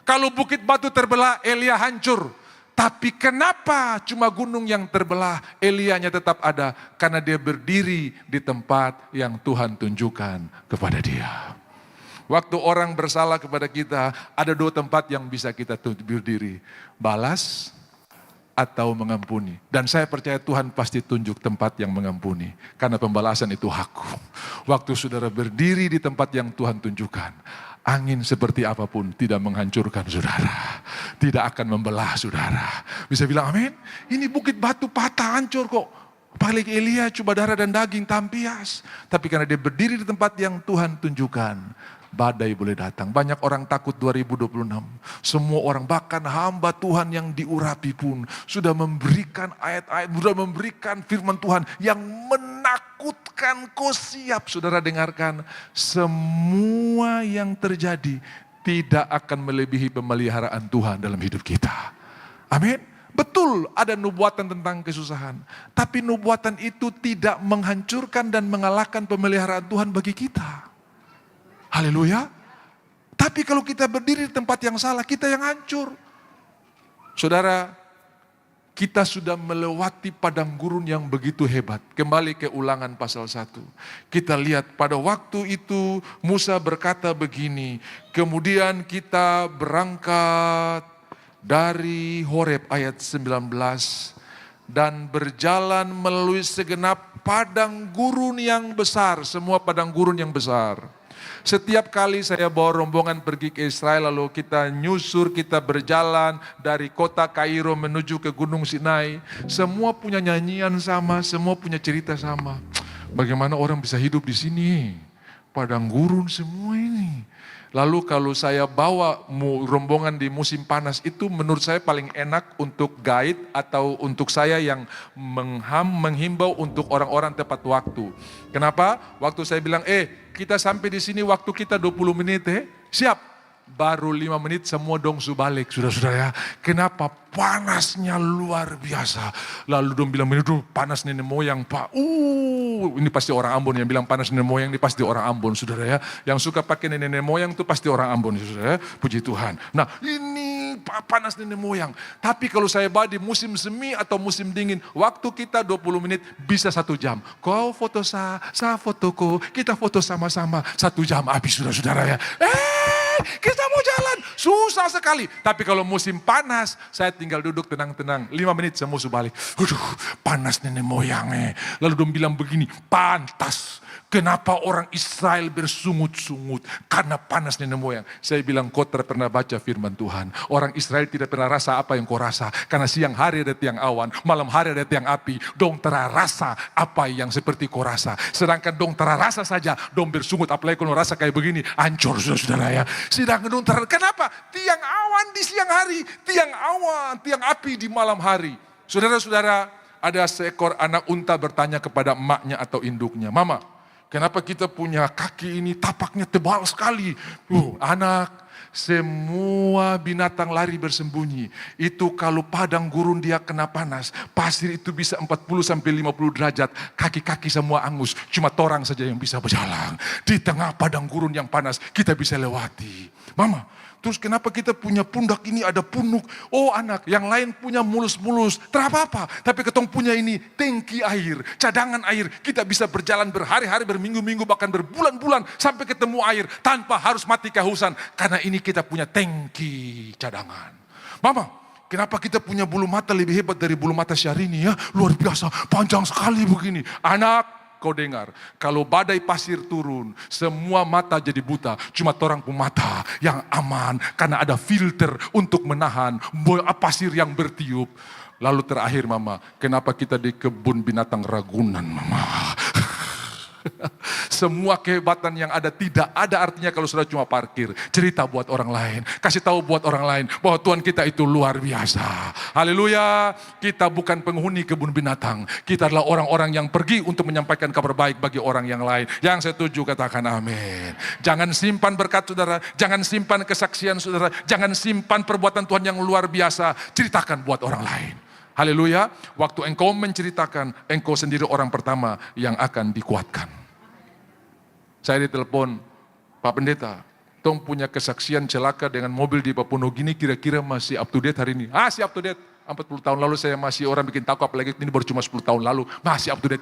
A: Kalau bukit batu terbelah, Elia hancur. Tapi kenapa cuma gunung yang terbelah, Elianya tetap ada? Karena dia berdiri di tempat yang Tuhan tunjukkan kepada dia. Waktu orang bersalah kepada kita, ada dua tempat yang bisa kita berdiri. Balas atau mengampuni. Dan saya percaya Tuhan pasti tunjuk tempat yang mengampuni. Karena pembalasan itu hakku. Waktu saudara berdiri di tempat yang Tuhan tunjukkan, angin seperti apapun tidak menghancurkan saudara. Tidak akan membelah saudara. Bisa bilang amin? Ini bukit batu patah hancur kok. Paling Elia coba darah dan daging tampias. Tapi karena dia berdiri di tempat yang Tuhan tunjukkan, badai boleh datang. Banyak orang takut 2026. Semua orang, bahkan hamba Tuhan yang diurapi pun sudah memberikan ayat-ayat, sudah memberikan firman Tuhan yang menakutkan. Kau siap, saudara dengarkan. Semua yang terjadi tidak akan melebihi pemeliharaan Tuhan dalam hidup kita. Amin. Betul ada nubuatan tentang kesusahan. Tapi nubuatan itu tidak menghancurkan dan mengalahkan pemeliharaan Tuhan bagi kita. Haleluya. Tapi kalau kita berdiri di tempat yang salah, kita yang hancur. Saudara, kita sudah melewati padang gurun yang begitu hebat. Kembali ke Ulangan pasal 1. Kita lihat pada waktu itu Musa berkata begini. Kemudian kita berangkat dari Horeb ayat 19. Dan berjalan melalui segenap padang gurun yang besar. Semua padang gurun yang besar. Setiap kali saya bawa rombongan pergi ke Israel, lalu kita nyusur, kita berjalan dari kota Kairo menuju ke Gunung Sinai. Semua punya nyanyian sama, semua punya cerita sama. Bagaimana orang bisa hidup di sini? Padang gurun semua ini. Lalu kalau saya bawa rombongan di musim panas itu menurut saya paling enak untuk guide atau untuk saya yang menghimbau untuk orang-orang tepat waktu. Kenapa? Waktu saya bilang, kita sampai di sini waktu kita 20 menit, siap. Baru 5 menit semua dongsu balik, saudara-saudara ya. Kenapa? Panasnya luar biasa. Lalu dong bilang, panas nenek moyang Pak. Ini pasti orang Ambon yang bilang panas nenek moyang, ini pasti orang Ambon, saudara ya. Yang suka pakai nenek moyang itu pasti orang Ambon, saudara ya. Puji Tuhan. Nah ini panas nenek moyang. Tapi kalau saya bawa di musim semi atau musim dingin, waktu kita 20 menit bisa 1 jam. Kau foto saya fotoku, kita foto sama-sama. 1 jam habis, saudara-saudara ya. Kita mau jalan, susah sekali. Tapi kalau musim panas, saya tinggal duduk tenang-tenang. 5 menit semua balik. Panas nenek moyangnya. Lalu dong bilang begini, pantas. Kenapa orang Israel bersungut-sungut? Karena panas nenek moyang. Saya bilang, kau pernah baca firman Tuhan. Orang Israel tidak pernah rasa apa yang kau rasa. Karena siang hari ada tiang awan, malam hari ada tiang api. Dong terasa apa yang seperti kau rasa. Sedangkan dong terasa saja, dong bersungut. Apalagi kalau rasa kayak begini, hancur saudara ya. Sedangkan dong kenapa? Tiang awan di siang hari, tiang awan, tiang api di malam hari. Saudara-saudara, ada seekor anak unta bertanya kepada emaknya atau induknya, Mama, Kenapa kita punya kaki ini tapaknya tebal sekali? Anak, semua binatang lari bersembunyi. Itu kalau padang gurun dia kena panas, pasir itu bisa 40-50 derajat. Kaki-kaki semua angus, cuma torang saja yang bisa berjalan. Di tengah padang gurun yang panas, kita bisa lewati. Mama, terus kenapa kita punya pundak ini ada punuk? Oh anak, yang lain punya mulus-mulus. Terapa-apa, tapi ketong punya ini tangki air, cadangan air. Kita bisa berjalan berhari-hari, berminggu-minggu, bahkan berbulan-bulan sampai ketemu air tanpa harus mati kehausan. Karena ini kita punya tangki cadangan. Mama, kenapa kita punya bulu mata lebih hebat dari bulu mata Syahrini ya? Luar biasa, panjang sekali begini. Anak, kau dengar, kalau badai pasir turun, semua mata jadi buta. Cuma torang pun mata yang aman, karena ada filter untuk menahan pasir yang bertiup. Lalu terakhir mama, kenapa kita di kebun binatang Ragunan mama? Semua kehebatan yang ada tidak ada artinya kalau sudah cuma parkir. Cerita buat orang lain, kasih tahu buat orang lain bahwa Tuhan kita itu luar biasa. Haleluya, kita bukan penghuni kebun binatang. Kita adalah orang-orang yang pergi untuk menyampaikan kabar baik bagi orang yang lain. Yang setuju katakan amin. Jangan simpan berkat saudara, jangan simpan kesaksian saudara, jangan simpan perbuatan Tuhan yang luar biasa. Ceritakan buat orang lain. Haleluya, waktu engkau menceritakan, engkau sendiri orang pertama yang akan dikuatkan. Saya ditelepon, Pak Pendeta, tong punya kesaksian celaka dengan mobil di Papua Nugini, kira-kira masih up to date hari ini? Masih up to date, 40 tahun lalu saya masih orang bikin takut, apalagi ini baru cuma 10 tahun lalu, masih up to date.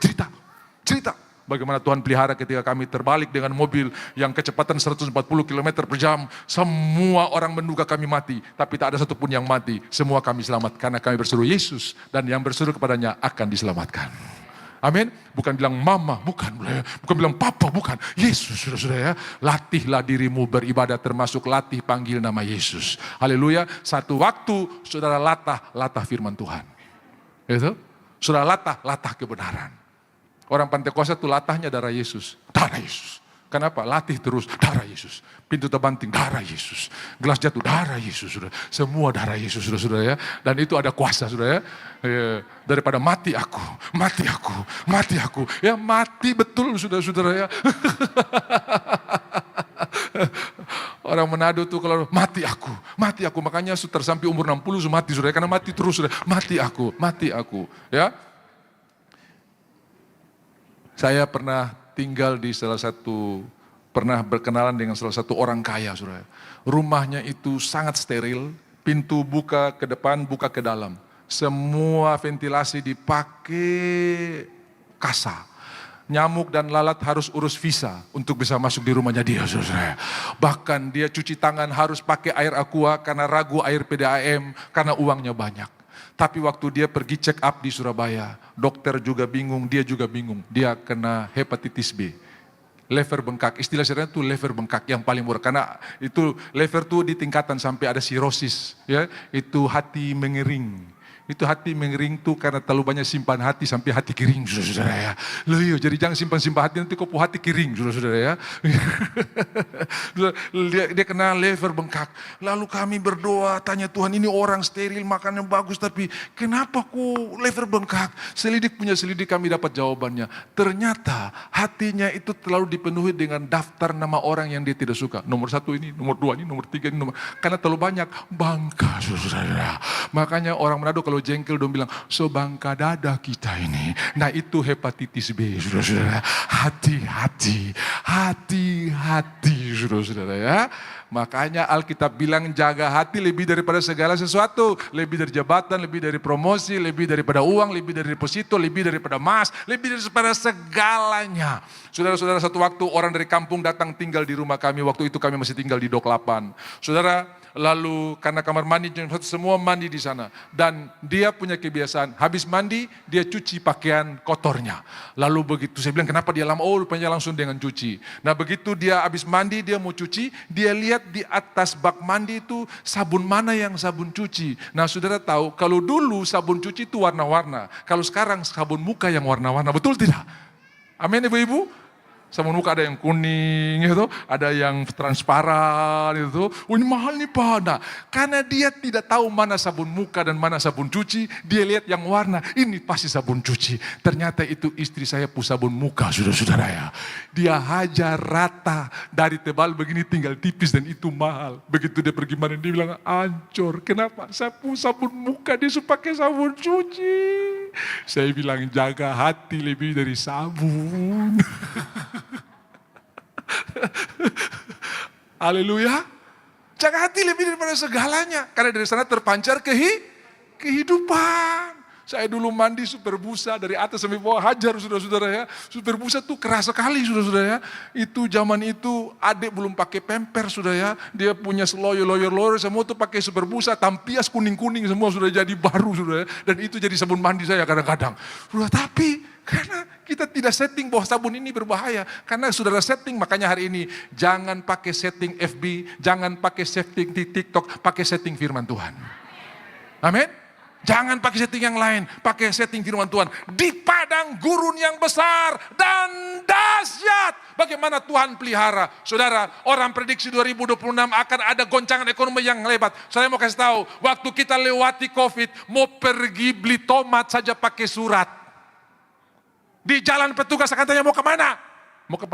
A: Cerita. Bagaimana Tuhan pelihara ketika kami terbalik dengan mobil yang kecepatan 140 km per jam. Semua orang menduga kami mati, tapi tak ada satupun yang mati. Semua kami selamat karena kami berseru Yesus dan yang berseru kepadanya akan diselamatkan. Amin. Bukan bilang mama, bukan bilang papa, bukan. Yesus, saudara-saudara ya. Latihlah dirimu beribadah termasuk latih panggil nama Yesus. Haleluya. Satu waktu saudara latah firman Tuhan. Itu. Saudara latah kebenaran. Orang Pantekosta itu latahnya darah Yesus. Darah Yesus. Kenapa? Latih terus darah Yesus. Pintu terbanting darah Yesus. Gelas jatuh darah Yesus. Sudah. Semua darah Yesus sudah ya. Dan itu ada kuasa sudah ya. Daripada mati aku. Ya mati betul saudara ya. Orang Manado tuh kalau mati aku. Makanya sampai umur 60 sudah mati sudah. Karena mati terus sudah. Mati aku. Ya. Saya pernah tinggal di pernah berkenalan dengan salah satu orang kaya, saudara. Rumahnya itu sangat steril, pintu buka ke depan, buka ke dalam. Semua ventilasi dipakai kasa. Nyamuk dan lalat harus urus visa untuk bisa masuk di rumahnya dia, saudara. Bahkan dia cuci tangan harus pakai air aqua karena ragu air PDAM, karena uangnya banyak. Tapi waktu dia pergi check up di Surabaya, dokter juga bingung, dia juga bingung. Dia kena hepatitis B, lever bengkak. Istilah sebenarnya itu lever bengkak yang paling murah. Karena itu lever tuh di tingkatan sampai ada sirosis. Ya, itu hati mengering. Itu hati mengering tuh karena terlalu banyak simpan hati sampai hati kering, saudara-saudara ya. Loh, jadi jangan simpan hati nanti kok hati kering, saudara-saudara ya. dia kena lever bengkak. Lalu kami berdoa, tanya Tuhan, ini orang steril, makannya bagus, tapi kenapa kok lever bengkak? Selidik kami dapat jawabannya. Ternyata hatinya itu terlalu dipenuhi dengan daftar nama orang yang dia tidak suka. Nomor 1 ini, nomor 2 ini, nomor 3 ini, karena terlalu banyak bangka, saudara-saudara. Makanya orang Manado kalau jengkel dong bilang, so bangka dada kita ini. Nah itu hepatitis B, saudara-saudara. Hati-hati, saudara-saudara ya. Makanya Alkitab bilang jaga hati lebih daripada segala sesuatu. Lebih dari jabatan, lebih dari promosi, lebih daripada uang, lebih dari deposito, lebih daripada emas, lebih daripada segalanya. Saudara-saudara, satu waktu orang dari kampung datang tinggal di rumah kami. Waktu itu kami masih tinggal di Dok 8. Saudara, lalu karena kamar mandi semua mandi di sana, dan dia punya kebiasaan habis mandi dia cuci pakaian kotornya. Lalu begitu saya bilang kenapa dia lama, rupanya langsung dengan cuci. Nah begitu dia habis mandi dia mau cuci, dia lihat di atas bak mandi itu sabun mana yang sabun cuci. Nah saudara tahu kalau dulu sabun cuci itu warna-warna, kalau sekarang sabun muka yang warna-warna, betul tidak? Amin ibu-ibu. Sabun muka ada yang kuning gitu, ada yang transparan gitu. Oh ini mahal nih Pak. Nah, karena dia tidak tahu mana sabun muka dan mana sabun cuci, dia lihat yang warna, ini pasti sabun cuci. Ternyata itu istri saya sabun muka, saudara-saudara ya. Dia hajar rata, dari tebal begini tinggal tipis dan itu mahal. Begitu dia pergi mana dia bilang, ancur, kenapa sabun muka dia suka pakai sabun cuci. Saya bilang jaga hati lebih dari sabun. Haleluya. Jaga hati lebih daripada segalanya. Karena dari sana terpancar kehidupan. Saya dulu mandi super busa dari atas sampai bawah, hajar saudara-saudara ya. Super busa tuh keras sekali saudara-saudara ya. Itu zaman itu adik belum pakai pemper saudara ya. Dia punya loyor semua tuh pakai super busa, tampias kuning-kuning semua sudah jadi baru saudara ya. Dan itu jadi sabun mandi saya kadang-kadang. Tapi karena kita tidak setting bahwa sabun ini berbahaya. Karena saudara setting, makanya hari ini jangan pakai setting FB, jangan pakai setting di TikTok, pakai setting firman Tuhan. Amin. Jangan pakai setting yang lain, pakai setting firman Tuhan. Di padang gurun yang besar dan dahsyat. Bagaimana Tuhan pelihara. Saudara, orang prediksi 2026 akan ada goncangan ekonomi yang lebat. Saya mau kasih tahu, waktu kita lewati COVID, mau pergi beli tomat saja pakai surat. Di jalan petugas akan tanya mau kemana?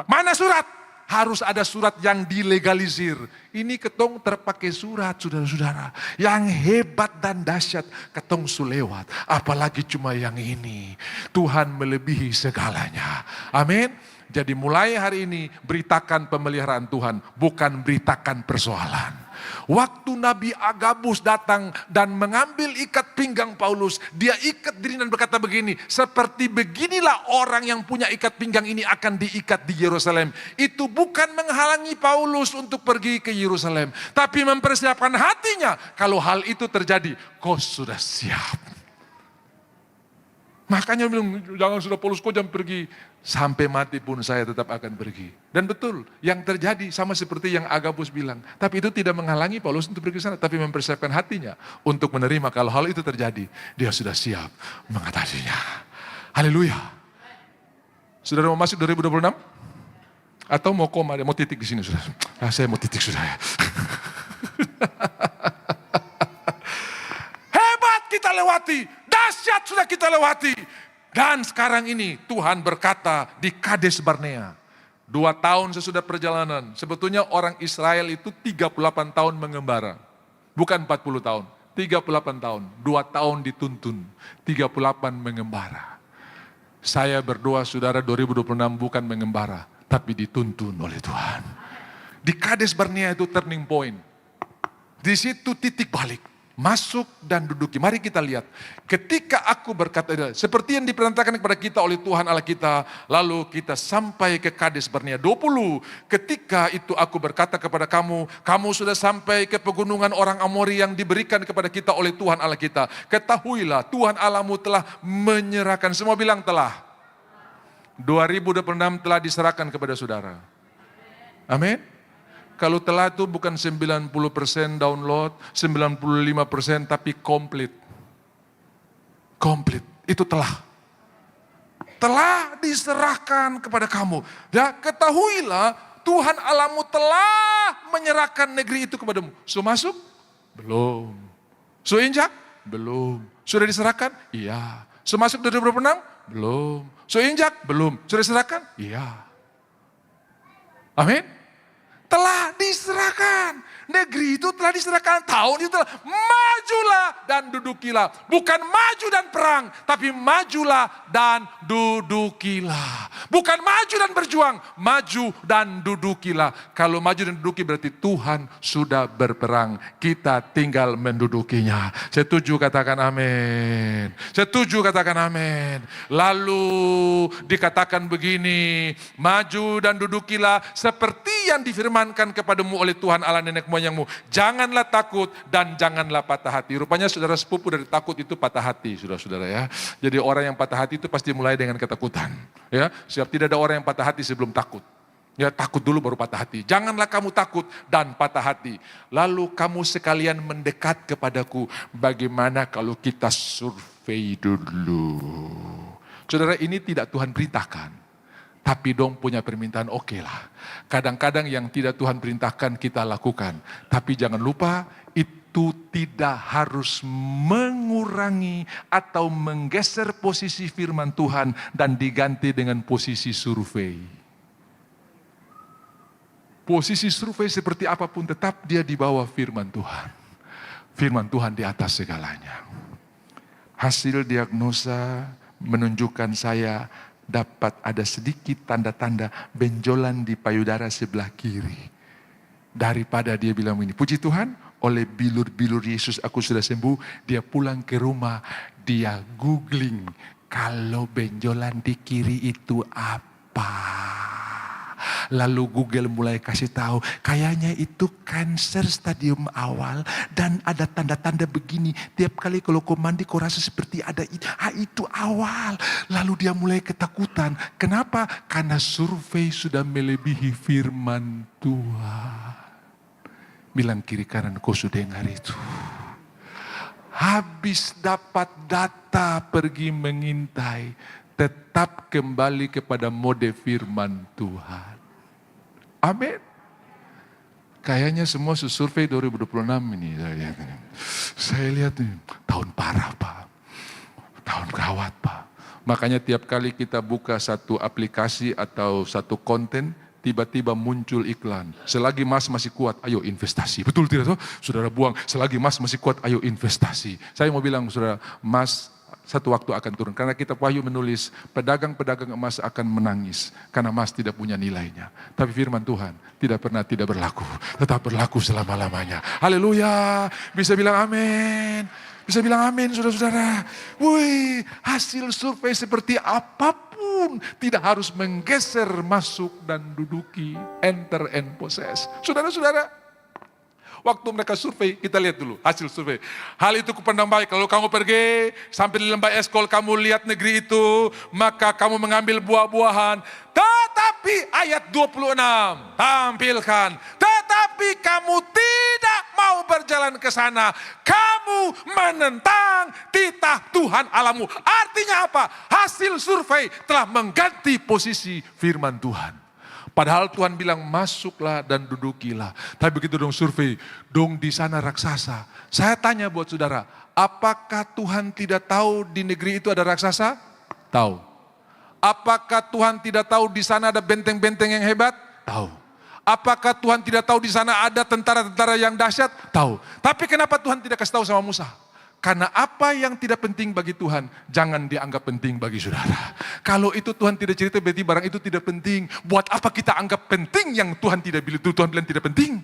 A: Mana surat? Harus ada surat yang dilegalisir. Ini ketong terpakai surat saudara-saudara. Yang hebat dan dahsyat ketong sulewat. Apalagi cuma yang ini. Tuhan melebihi segalanya. Amin. Jadi mulai hari ini beritakan pemeliharaan Tuhan. Bukan beritakan persoalan. Waktu Nabi Agabus datang dan mengambil ikat pinggang Paulus, dia ikat diri dan berkata begini, seperti beginilah orang yang punya ikat pinggang ini akan diikat di Yerusalem. Itu bukan menghalangi Paulus untuk pergi ke Yerusalem, tapi mempersiapkan hatinya. Kalau hal itu terjadi, kau sudah siap. Makanya bilang, jangan sudah Paulus kau jangan pergi. Sampai mati pun saya tetap akan pergi. Dan betul, yang terjadi sama seperti yang Agabus bilang. Tapi itu tidak menghalangi Paulus untuk pergi ke sana. Tapi mempersiapkan hatinya untuk menerima kalau hal itu terjadi. Dia sudah siap mengatasinya. Haleluya. Saudara mau masuk 2026? Atau mau koma, mau titik di sini sudah. Saya mau titik sudah ya. Hebat kita lewati. Dahsyat sudah kita lewati. Dan sekarang ini Tuhan berkata di Kades Barnea. 2 tahun sesudah perjalanan. Sebetulnya orang Israel itu 38 tahun mengembara. Bukan 40 tahun. 38 tahun. 2 tahun dituntun. 38 mengembara. Saya berdoa saudara 2026 bukan mengembara. Tapi dituntun oleh Tuhan. Di Kades Barnea itu turning point. Di situ titik balik. Masuk dan duduki. Mari kita lihat. Ketika aku berkata, seperti yang diperintahkan kepada kita oleh Tuhan Allah kita, lalu kita sampai ke Kades Barnea 20. Ketika itu aku berkata kepada kamu, kamu sudah sampai ke pegunungan orang Amori yang diberikan kepada kita oleh Tuhan Allah kita. Ketahuilah Tuhan Allahmu telah menyerahkan, semua bilang telah. 2026 telah diserahkan kepada saudara. Amin. Kalau telah itu bukan 90% download, 95% tapi komplit. Komplit, itu telah. Telah diserahkan kepada kamu. Ya, ketahuilah Tuhan Allahmu telah menyerahkan negeri itu kepadamu. So masuk? Belum. So injak? Belum. Sudah diserahkan? Iya. So masuk 2026? Belum. So injak? Belum. Sudah diserahkan? Iya. Amin. Telah diserahkan. Negeri itu telah diserahkan. Tahun itu telah. Majulah dan dudukilah. Bukan maju dan perang. Tapi majulah dan dudukilah. Bukan maju dan berjuang. Maju dan dudukilah. Kalau maju dan duduki berarti Tuhan sudah berperang. Kita tinggal mendudukinya. Setuju katakan amin. Setuju katakan amin. Lalu dikatakan begini. Maju dan dudukilah seperti yang difirmankan kepadamu oleh Tuhan Allah nenek moyangmu. Janganlah takut dan janganlah patah hati. Rupanya saudara sepupu dari takut itu patah hati, saudara-saudara ya. Jadi orang yang patah hati itu pasti mulai dengan ketakutan. Ya, sebab tidak ada orang yang patah hati sebelum takut. Ya, takut dulu baru patah hati. Janganlah kamu takut dan patah hati. Lalu kamu sekalian mendekat kepadaku. Bagaimana kalau kita survei dulu? Saudara, ini tidak Tuhan perintahkan. Tapi dong punya permintaan oke lah. Kadang-kadang yang tidak Tuhan perintahkan kita lakukan. Tapi jangan lupa itu tidak harus mengurangi atau menggeser posisi firman Tuhan dan diganti dengan posisi survei. Posisi survei seperti apapun tetap dia di bawah firman Tuhan. Firman Tuhan di atas segalanya. Hasil diagnosa menunjukkan saya dapat ada sedikit tanda-tanda benjolan di payudara sebelah kiri. Daripada dia bilang ini, puji Tuhan, oleh bilur-bilur Yesus aku sudah sembuh. Dia pulang ke rumah, dia googling, kalau benjolan di kiri itu apa? Lalu Google mulai kasih tahu, kayaknya itu kanker stadium awal dan ada tanda-tanda begini. Tiap kali kalau kau mandi kau rasa seperti ada itu awal. Lalu dia mulai ketakutan. Kenapa? Karena survei sudah melebihi firman Tuhan. Bilang kiri kanan kau sudah dengar itu. Habis dapat data pergi mengintai, tetap kembali kepada mode firman Tuhan. Amin. Kayaknya semua survei 2026 ini. Saya lihat ini, tahun parah Pak. Tahun gawat Pak. Makanya tiap kali kita buka satu aplikasi atau satu konten, tiba-tiba muncul iklan. Selagi Mas masih kuat, ayo investasi. Betul tidak toh? Saudara buang, selagi Mas masih kuat, ayo investasi. Saya mau bilang saudara, Mas satu waktu akan turun. Karena kitab Wahyu menulis, pedagang-pedagang emas akan menangis. Karena emas tidak punya nilainya. Tapi firman Tuhan tidak pernah tidak berlaku. Tetap berlaku selama-lamanya. Haleluya. Bisa bilang amin. Bisa bilang amin saudara-saudara. Wih, hasil survei seperti apapun tidak harus menggeser, masuk dan duduki. Enter and possess. Saudara-saudara, waktu mereka survei, kita lihat dulu hasil survei. Hal itu kupandang baik, kalau kamu pergi sampai di lembah Eskol, kamu lihat negeri itu, maka kamu mengambil buah-buahan. Tetapi ayat 26 tampilkan, tetapi kamu tidak mau berjalan ke sana. Kamu menentang titah Tuhan Allahmu. Artinya apa? Hasil survei telah mengganti posisi firman Tuhan. Padahal Tuhan bilang masuklah dan dudukilah. Tapi begitu dong survei, dong di sana raksasa. Saya tanya buat saudara, apakah Tuhan tidak tahu di negeri itu ada raksasa? Tahu. Apakah Tuhan tidak tahu di sana ada benteng-benteng yang hebat? Tahu. Apakah Tuhan tidak tahu di sana ada tentara-tentara yang dahsyat? Tahu. Tapi kenapa Tuhan tidak kasih tahu sama Musa? Karena apa yang tidak penting bagi Tuhan, jangan dianggap penting bagi saudara. Kalau itu Tuhan tidak cerita, berarti barang itu tidak penting. Buat apa kita anggap penting yang Tuhan tidak bilang, Tuhan bilang tidak penting?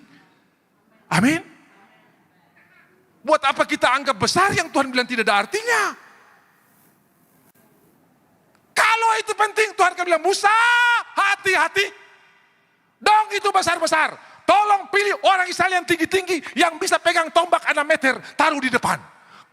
A: Amin. Buat apa kita anggap besar yang Tuhan bilang tidak ada artinya? Kalau itu penting, Tuhan akan bilang, Musa, hati-hati. Dong itu besar-besar. Tolong pilih orang Israel yang tinggi-tinggi, yang bisa pegang tombak 6 meter, taruh di depan.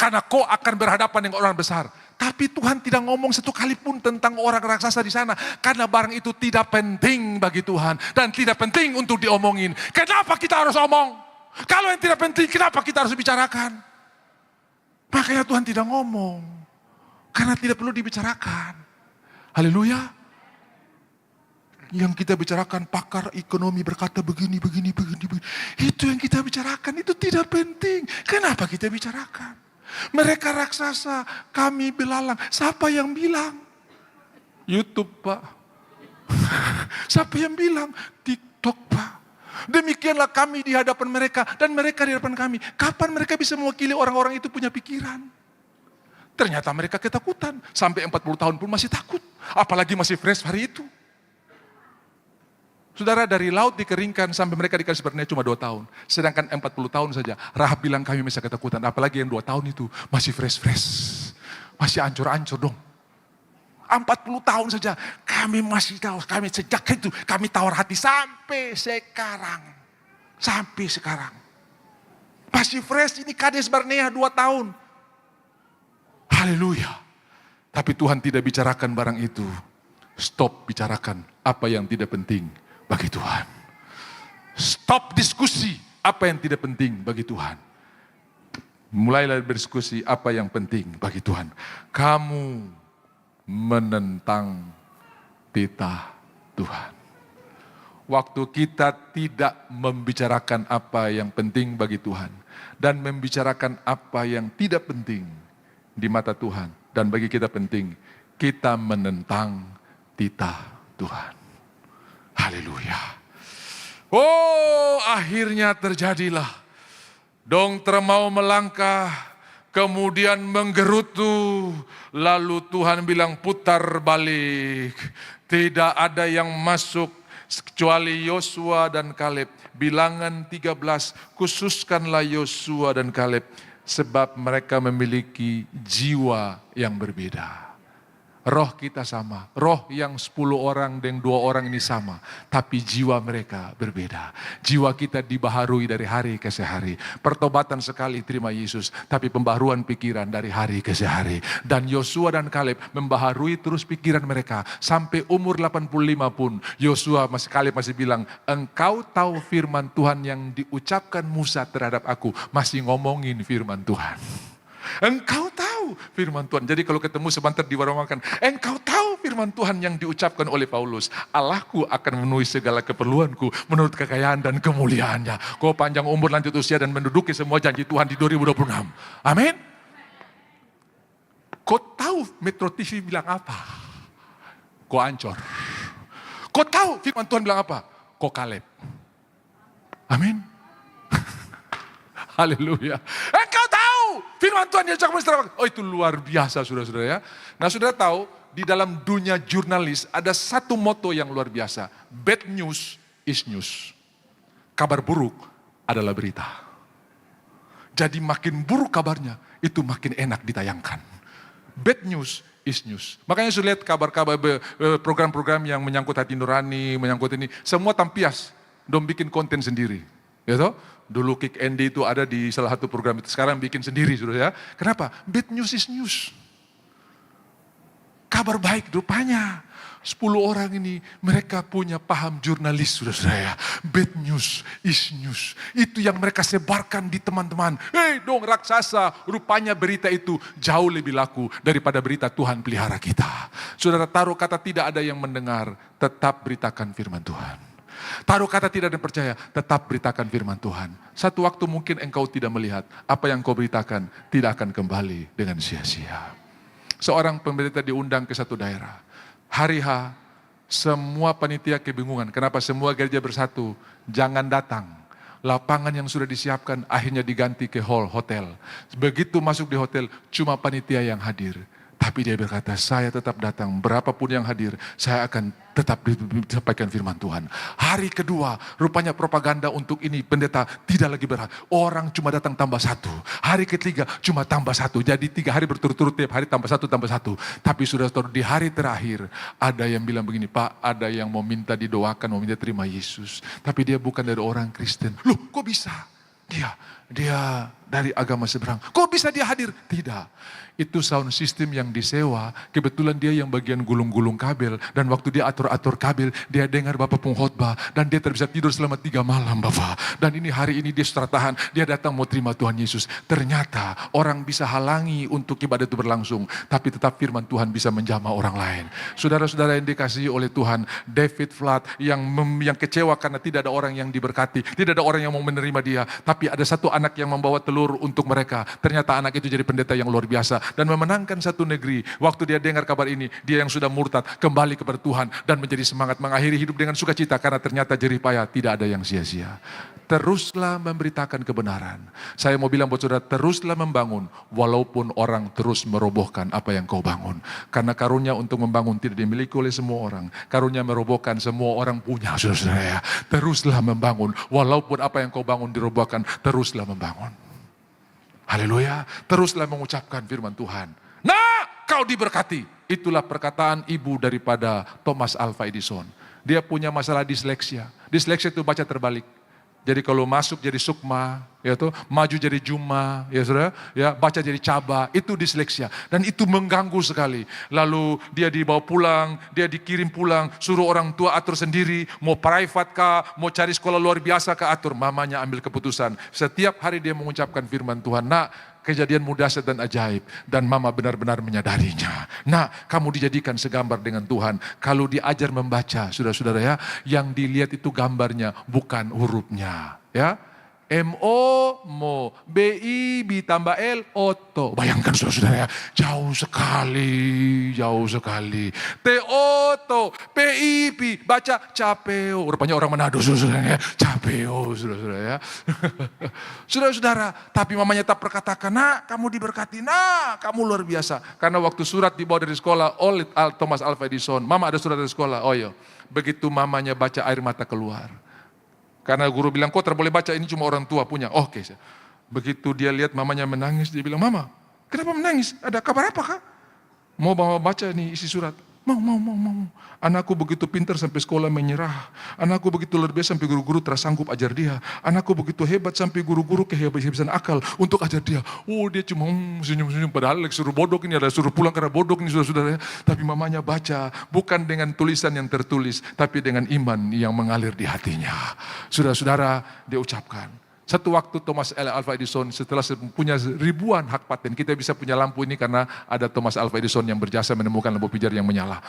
A: Karena kau akan berhadapan dengan orang besar. Tapi Tuhan tidak ngomong satu kali pun tentang orang raksasa di sana. Karena barang itu tidak penting bagi Tuhan. Dan tidak penting untuk diomongin. Kenapa kita harus omong? Kalau yang tidak penting, kenapa kita harus bicarakan? Makanya Tuhan tidak ngomong. Karena tidak perlu dibicarakan. Haleluya. Yang kita bicarakan pakar ekonomi berkata begini. Itu yang kita bicarakan, itu tidak penting. Kenapa kita bicarakan? Mereka raksasa, kami belalang. Siapa yang bilang? YouTube Pak. Siapa yang bilang? TikTok Pak. Demikianlah kami di hadapan mereka dan mereka di hadapan kami. Kapan mereka bisa mewakili orang-orang itu punya pikiran? Ternyata mereka ketakutan. Sampai 40 tahun pun masih takut. Apalagi masih fresh hari itu. Saudara, dari laut dikeringkan sampai mereka dikasih pernia cuma 2 tahun. Sedangkan 40 tahun saja. Rahab bilang kami masih ketakutan. Apalagi yang 2 tahun itu masih fresh. Masih ancur-ancur dong. 40 tahun saja. Kami masih tahu, kami sejak itu. Kami tawar hati sampai sekarang. Sampai sekarang. Masih fresh ini Kades Barnea 2 tahun. Haleluya. Tapi Tuhan tidak bicarakan barang itu. Stop bicarakan apa yang tidak penting bagi Tuhan. Stop diskusi apa yang tidak penting bagi Tuhan. Mulailah berdiskusi apa yang penting bagi Tuhan. Kamu menentang titah Tuhan. Waktu kita tidak membicarakan apa yang penting bagi Tuhan dan membicarakan apa yang tidak penting di mata Tuhan dan bagi kita penting, kita menentang titah Tuhan. Haleluya. Oh, akhirnya terjadilah. Dongter mau melangkah, kemudian menggerutu, lalu Tuhan bilang putar balik. Tidak ada yang masuk kecuali Yosua dan Kaleb. Bilangan 13, khususkanlah Yosua dan Kaleb, sebab mereka memiliki jiwa yang berbeda. Roh kita sama, roh yang 10 orang dan 2 orang ini sama, tapi jiwa mereka berbeda. Jiwa kita dibaharui dari hari ke hari. Pertobatan sekali terima Yesus, tapi pembaharuan pikiran dari hari ke hari. Dan Yosua dan Kaleb membaharui terus pikiran mereka sampai umur 85 pun. Yosua Kaleb masih bilang, engkau tahu firman Tuhan yang diucapkan Musa terhadap aku, masih ngomongin firman Tuhan. Engkau tahu firman Tuhan. Jadi kalau ketemu sebentar di warung makan, engkau tahu firman Tuhan yang diucapkan oleh Paulus. Allahku akan memenuhi segala keperluanku menurut kekayaan dan kemuliaannya. Kau panjang umur, lanjut usia dan menduduki semua janji Tuhan di 2026. Amin. Kau tahu Metro TV bilang apa? Kau Ancor. Kau tahu firman Tuhan bilang apa? Kau Kaleb. Amin. Haleluya. Engkau tahu firman Tuhan yang cakap istirahat. Oh, itu luar biasa saudara-saudara ya. Nah, saudara tahu di dalam dunia jurnalis ada satu moto yang luar biasa. Bad news is news. Kabar buruk adalah berita. Jadi makin buruk kabarnya, itu makin enak ditayangkan. Bad news is news. Makanya saya lihat kabar-kabar program-program yang menyangkut hati nurani, menyangkut ini, semua tampias. Dong bikin konten sendiri. Ya toh? Dulu Kick Andy itu ada di salah satu program itu. Sekarang bikin sendiri, saudara ya. Kenapa? Bad news is news. Kabar baik rupanya. 10 orang ini mereka punya paham jurnalis, saudara ya. Bad news is news. Itu yang mereka sebarkan di teman-teman. Hei dong raksasa, rupanya berita itu jauh lebih laku daripada berita Tuhan pelihara kita. Saudara taruh kata tidak ada yang mendengar, tetap beritakan firman Tuhan. Taruh kata tidak ada yang percaya, tetap beritakan firman Tuhan. Satu waktu mungkin engkau tidak melihat, apa yang kau beritakan tidak akan kembali dengan sia-sia. Seorang pendeta diundang ke satu daerah. Hari H, semua panitia kebingungan. Kenapa semua gereja bersatu? Jangan datang. Lapangan yang sudah disiapkan akhirnya diganti ke hall hotel. Begitu masuk di hotel, cuma panitia yang hadir. Tapi dia berkata, saya tetap datang, berapapun yang hadir, saya akan tetap disampaikan firman Tuhan. Hari kedua, rupanya propaganda untuk ini, pendeta tidak lagi berhak. Orang cuma datang tambah 1. Hari ketiga, cuma tambah 1. Jadi 3 hari berturut-turut, tiap hari tambah 1, tambah 1. Tapi sudah di hari terakhir, ada yang bilang begini, Pak, ada yang mau minta didoakan, mau minta terima Yesus. Tapi dia bukan dari orang Kristen. Loh, kok bisa? Dia dari agama seberang. Kok bisa dia hadir? Tidak. Itu sound system yang disewa. Kebetulan dia yang bagian gulung-gulung kabel. Dan waktu dia atur-atur kabel, dia dengar Bapak pengkhotbah. Dan dia tidak bisa tidur selama 3 malam Bapak. Dan ini hari ini dia setelah tahan. Dia datang mau terima Tuhan Yesus. Ternyata orang bisa halangi untuk ibadah itu berlangsung. Tapi tetap firman Tuhan bisa menjamah orang lain. Saudara-saudara yang dikasihi oleh Tuhan. David Flood yang kecewa karena tidak ada orang yang diberkati. Tidak ada orang yang mau menerima dia. Tapi ada satu anak yang membawa telur untuk mereka. Ternyata anak itu jadi pendeta yang luar biasa. Dan memenangkan satu negeri. Waktu dia dengar kabar ini, dia yang sudah murtad kembali kepada Tuhan. Dan menjadi semangat mengakhiri hidup dengan sukacita. Karena ternyata jerih payah tidak ada yang sia-sia. Teruslah memberitakan kebenaran. Saya mau bilang buat saudara, teruslah membangun. Walaupun orang terus merobohkan apa yang kau bangun. Karena karunia untuk membangun tidak dimiliki oleh semua orang. Karunia merobohkan semua orang punya, saudara-saudara ya. Teruslah membangun. Walaupun apa yang kau bangun dirobohkan, teruslah membangun. Haleluya, teruslah mengucapkan firman Tuhan. Nah, kau diberkati. Itulah perkataan ibu daripada Thomas Alva Edison. Dia punya masalah disleksia. Disleksia itu baca terbalik. Jadi kalau masuk jadi sukma, ya tuh, maju jadi juma, ya saudara, ya baca jadi caba, itu disleksia dan itu mengganggu sekali. Lalu dia dibawa pulang, dia dikirim pulang, suruh orang tua atur sendiri, mau private kah, mau cari sekolah luar biasa kah atur, mamanya ambil keputusan. Setiap hari dia mengucapkan firman Tuhan, nak kejadian mudahsyat dan ajaib. Dan mama benar-benar menyadarinya. Nah, kamu dijadikan segambar dengan Tuhan. Kalau diajar membaca, saudara-saudara ya, yang dilihat itu gambarnya, bukan hurufnya. Ya, M-O, mo, B-I, tambah L, oto. Bayangkan saudara-saudara ya, jauh sekali. T-O-to, P-I-P, baca capeo. Rupanya orang Manado saudara-saudara ya, capeo saudara-saudara ya. Saudara-saudara, tapi mamanya tak perkatakan, nak kamu diberkati, nak kamu luar biasa. Karena waktu surat dibawa dari sekolah oleh Thomas Alva Edison, mama ada surat dari sekolah, oh iya. Begitu mamanya baca air mata keluar. Karena guru bilang, kok boleh baca, ini cuma orang tua punya. Oke. Begitu dia lihat mamanya menangis, dia bilang, mama, kenapa menangis? Ada kabar apa kak? Mau mama baca nih isi surat. Mau. Anakku begitu pintar sampai sekolah menyerah. Anakku begitu luar biasa sampai guru-guru tersanggup ajar dia. Anakku begitu hebat sampai guru-guru kehebat-hebatan akal untuk ajar dia. Oh dia cuma senyum-senyum. Padahal suruh bodoh ini, ada suruh pulang karena bodoh ini saudara-saudara. Tapi mamanya baca bukan dengan tulisan yang tertulis, tapi dengan iman yang mengalir di hatinya. Saudara-saudara, dia ucapkan. Satu waktu Thomas Alva Edison setelah punya ribuan hak paten, kita bisa punya lampu ini karena ada Thomas Alva Edison yang berjasa menemukan lampu pijar yang menyala.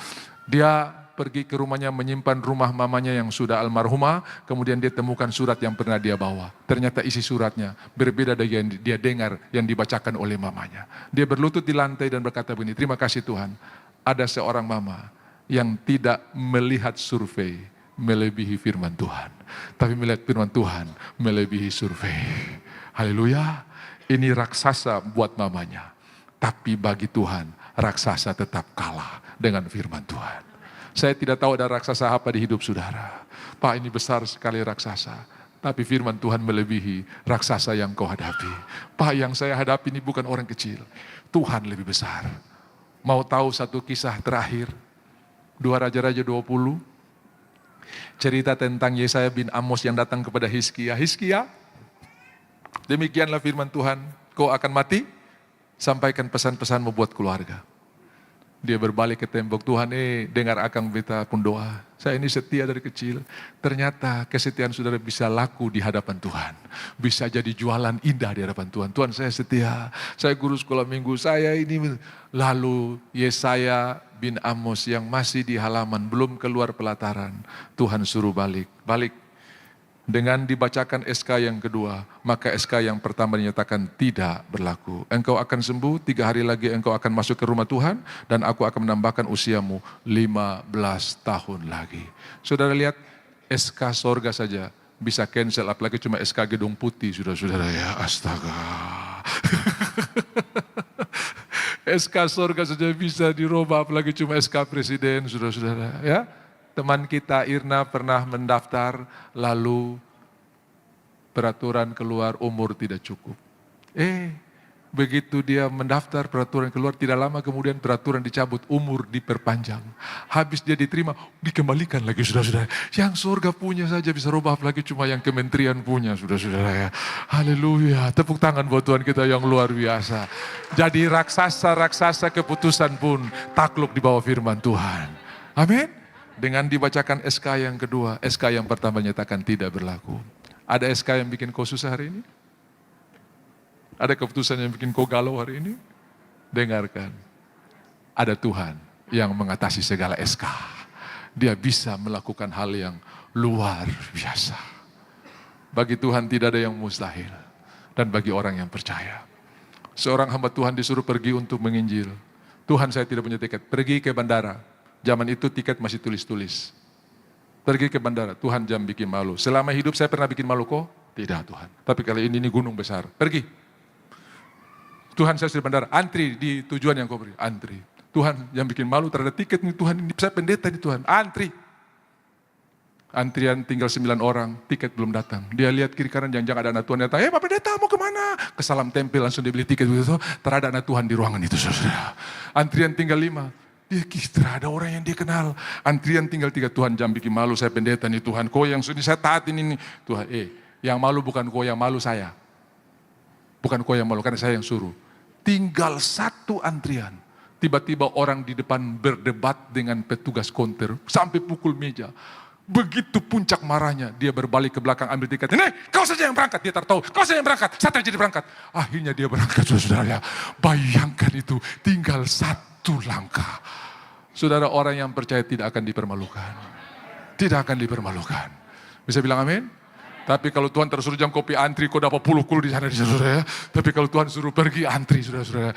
A: Dia pergi ke rumahnya menyimpan rumah mamanya yang sudah almarhumah, kemudian dia temukan surat yang pernah dia bawa. Ternyata isi suratnya berbeda dari yang dia dengar yang dibacakan oleh mamanya. Dia berlutut di lantai dan berkata begini, terima kasih Tuhan, ada seorang mama yang tidak melihat survei melebihi firman Tuhan. Tapi melihat firman Tuhan melebihi survei. Haleluya. Ini raksasa buat mamanya. Tapi bagi Tuhan, raksasa tetap kalah dengan firman Tuhan. Saya tidak tahu ada raksasa apa di hidup saudara. Pak, ini besar sekali raksasa. Tapi firman Tuhan melebihi raksasa yang kau hadapi. Pak, yang saya hadapi ini bukan orang kecil. Tuhan lebih besar. Mau tahu satu kisah terakhir? 2 Raja-Raja 20. Cerita tentang Yesaya bin Amos yang datang kepada Hizkia. Hizkia, demikianlah firman Tuhan, kau akan mati, sampaikan pesan-pesanmu buat keluarga. Dia berbalik ke tembok, Tuhan dengar akang beta pun doa. Saya ini setia dari kecil. Ternyata kesetiaan saudara bisa laku di hadapan Tuhan. Bisa jadi jualan indah di hadapan Tuhan. Tuhan saya setia, saya guru sekolah minggu, saya ini. Lalu Yesaya bin Amos yang masih di halaman, belum keluar pelataran. Tuhan suruh balik. Dengan dibacakan SK yang kedua, maka SK yang pertama dinyatakan tidak berlaku. Engkau akan sembuh, 3 hari lagi engkau akan masuk ke rumah Tuhan, dan aku akan menambahkan usiamu 15 tahun lagi. Saudara lihat, SK sorga saja bisa cancel, apalagi cuma SK Gedung Putih, saudara-saudara ya, astaga. SK sorga saja bisa dirubah, apalagi cuma SK presiden, saudara-saudara ya. Teman kita Irna pernah mendaftar, lalu peraturan keluar umur tidak cukup. Begitu dia mendaftar, peraturan keluar, tidak lama kemudian peraturan dicabut, umur diperpanjang. Habis dia diterima, dikembalikan lagi saudara-saudara. Yang surga punya saja bisa rubah, apalagi cuma yang kementerian punya, saudara-saudara ya. Haleluya, tepuk tangan buat Tuhan kita yang luar biasa. Jadi raksasa-raksasa keputusan pun takluk di bawah firman Tuhan. Amin. Dengan dibacakan SK yang kedua, SK yang pertama nyatakan tidak berlaku. Ada SK yang bikin kau susah hari ini? Ada keputusan yang bikin kau galau hari ini? Dengarkan. Ada Tuhan yang mengatasi segala SK. Dia bisa melakukan hal yang luar biasa. Bagi Tuhan tidak ada yang mustahil. Dan bagi orang yang percaya. Seorang hamba Tuhan disuruh pergi untuk menginjil. Tuhan, saya tidak punya tiket. Pergi ke bandara. Zaman itu tiket masih tulis-tulis. Pergi ke bandara, Tuhan jangan bikin malu. Selama hidup saya pernah bikin malu kok? Tidak Tuhan. Tapi kali ini gunung besar. Pergi. Tuhan saya sudah bandara, antri di tujuan yang kau beri. Antri. Tuhan yang bikin malu terhadap tiket nih Tuhan. Ini saya pendeta nih Tuhan. Antri. Antrian tinggal 9 orang, tiket belum datang. Dia lihat kiri kanan, jangan-jangan ada anak Tuhan datang. Pak pendeta mau kemana? Kesalam tempel langsung dia beli tiket. Terhadap anak Tuhan di ruangan itu saudara. Antrian tinggal 5. Dia kira ada orang yang dia kenal. Antrian tinggal 3, Tuhan jangan bikin malu, saya pendeta nih Tuhan. Kau yang sudah saya taat ini. Tuhan, yang malu bukan kau, yang malu saya. Bukan kau yang malu, karena saya yang suruh. Tinggal 1 antrian. Tiba-tiba orang di depan berdebat dengan petugas konter. Sampai pukul meja. Begitu puncak marahnya, dia berbalik ke belakang ambil tiket. Nih, kau saja yang berangkat. Dia tahu, kau saja yang berangkat. Saya jadi berangkat. Akhirnya dia berangkat, saudara. Bayangkan itu, tinggal satu langkah. Saudara, orang yang percaya tidak akan dipermalukan. Tidak akan dipermalukan. Bisa bilang amin? Tapi kalau Tuhan terus suruh jam kopi antri, kau dapat puluh di sana di saudara ya. Tapi kalau Tuhan suruh pergi antri, saudara-saudara.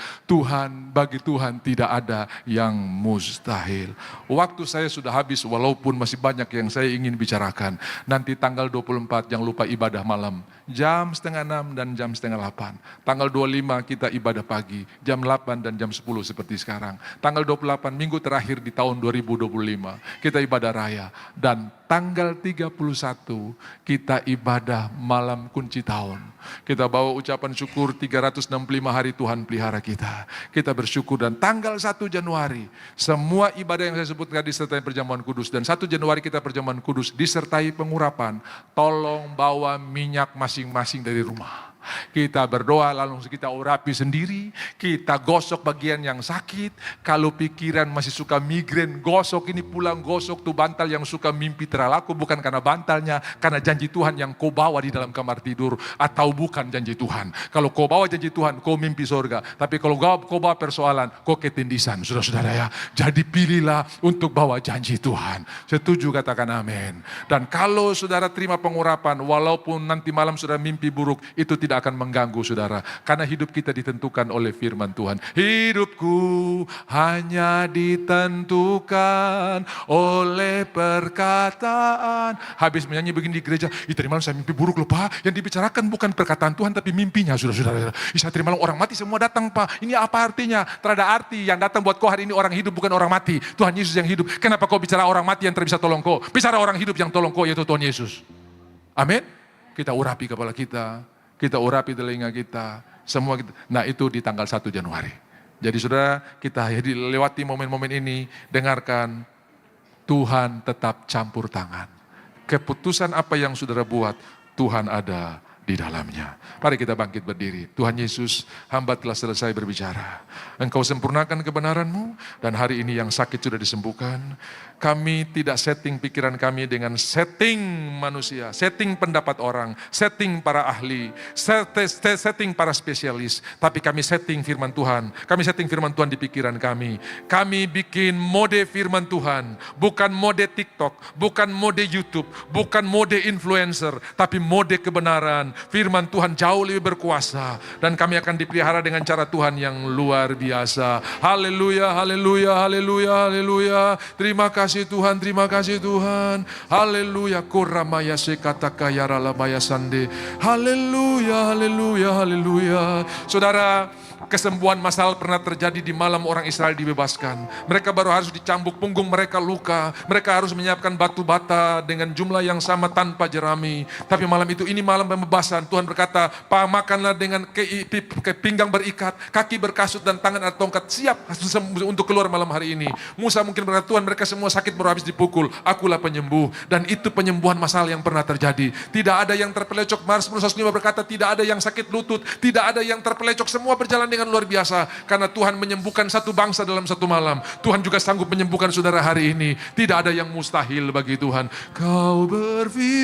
A: Bagi Tuhan tidak ada yang mustahil. Waktu saya sudah habis, walaupun masih banyak yang saya ingin bicarakan. Nanti tanggal 24 jangan lupa ibadah malam. Jam 5:30 dan jam 7:30. Tanggal 25 kita ibadah pagi, jam 8 dan jam 10 seperti sekarang. Tanggal 28 minggu terakhir di tahun 2025 kita ibadah raya. Dan tanggal 31 kita ibadah malam kunci tahun. Kita bawa ucapan syukur 365 hari Tuhan pelihara kita. Kita bersyukur dan tanggal 1 Januari semua ibadah yang saya sebutkan disertai perjamuan kudus. Dan 1 Januari kita perjamuan kudus disertai pengurapan. Tolong bawa minyak masing-masing dari rumah. Kita berdoa lalu kita urapi sendiri, kita gosok bagian yang sakit. Kalau pikiran masih suka migrain, gosok ini pulang gosok tuh bantal yang suka mimpi terlaku, bukan karena bantalnya, karena janji Tuhan yang kau bawa di dalam kamar tidur, atau bukan janji Tuhan. Kalau kau bawa janji Tuhan, kau mimpi surga. Tapi kalau kau bawa persoalan, kau ketindisan, saudara-saudara ya. Jadi pilihlah untuk bawa janji Tuhan. Setuju, katakan amin. Dan kalau saudara terima pengurapan, walaupun nanti malam saudara mimpi buruk, itu tidak akan mengganggu saudara. Karena hidup kita ditentukan oleh firman Tuhan. Hidupku hanya ditentukan oleh perkataan. Habis menyanyi begini di gereja, tadi malam saya mimpi buruk loh Pak. Yang dibicarakan bukan perkataan Tuhan tapi mimpinya, saudara-saudara. Tadi malam orang mati semua datang Pak. Ini apa artinya? Terada arti yang datang buat kau hari ini orang hidup bukan orang mati. Tuhan Yesus yang hidup. Kenapa kau bicara orang mati yang bisa tolong kau? Bicara orang hidup yang tolong kau, yaitu Tuhan Yesus. Amin. Kita urapi kepala kita. Kita urapi telinga kita, semua kita. Nah itu di tanggal 1 Januari. Jadi saudara, kita lewati momen-momen ini, dengarkan, Tuhan tetap campur tangan. Keputusan apa yang saudara buat, Tuhan ada di dalamnya. Mari kita bangkit berdiri. Tuhan Yesus, hamba telah selesai berbicara. Engkau sempurnakan kebenaran-Mu, dan hari ini yang sakit sudah disembuhkan. Kami tidak setting pikiran kami dengan setting manusia, setting pendapat orang, setting para ahli, setting para spesialis. Tapi kami setting firman Tuhan. Kami setting firman Tuhan di pikiran kami. Kami bikin mode firman Tuhan. Bukan mode TikTok, bukan mode YouTube, bukan mode influencer, tapi mode kebenaran. Firman Tuhan jauh lebih berkuasa. Dan kami akan dipelihara dengan cara Tuhan yang luar biasa. Haleluya, haleluya, haleluya, haleluya. Terima kasih Tuhan, terima kasih Tuhan. Haleluya, koramaya sekataka yaralamaya sande. Haleluya, haleluya, haleluya. Saudara, kesembuhan massal pernah terjadi di malam orang Israel dibebaskan. Mereka baru harus dicambuk, punggung mereka luka. Mereka harus menyiapkan batu bata dengan jumlah yang sama tanpa jerami. Tapi malam itu, ini malam pembebasan. Tuhan berkata, makanlah dengan pinggang berikat, kaki berkasut dan tangan ada tongkat, siap untuk keluar malam hari ini. Musa mungkin berkata, Tuhan mereka semua sakit baru habis dipukul, akulah penyembuh. Dan itu penyembuhan massal yang pernah terjadi. Tidak ada yang terpelecok. Mazmur 105 berkata, tidak ada yang sakit lutut, tidak ada yang terpelecok, semua berjalan dengan luar biasa. Karena Tuhan menyembuhkan satu bangsa dalam satu malam. Tuhan juga sanggup menyembuhkan saudara hari ini. Tidak ada yang mustahil bagi Tuhan. Kau berfirman.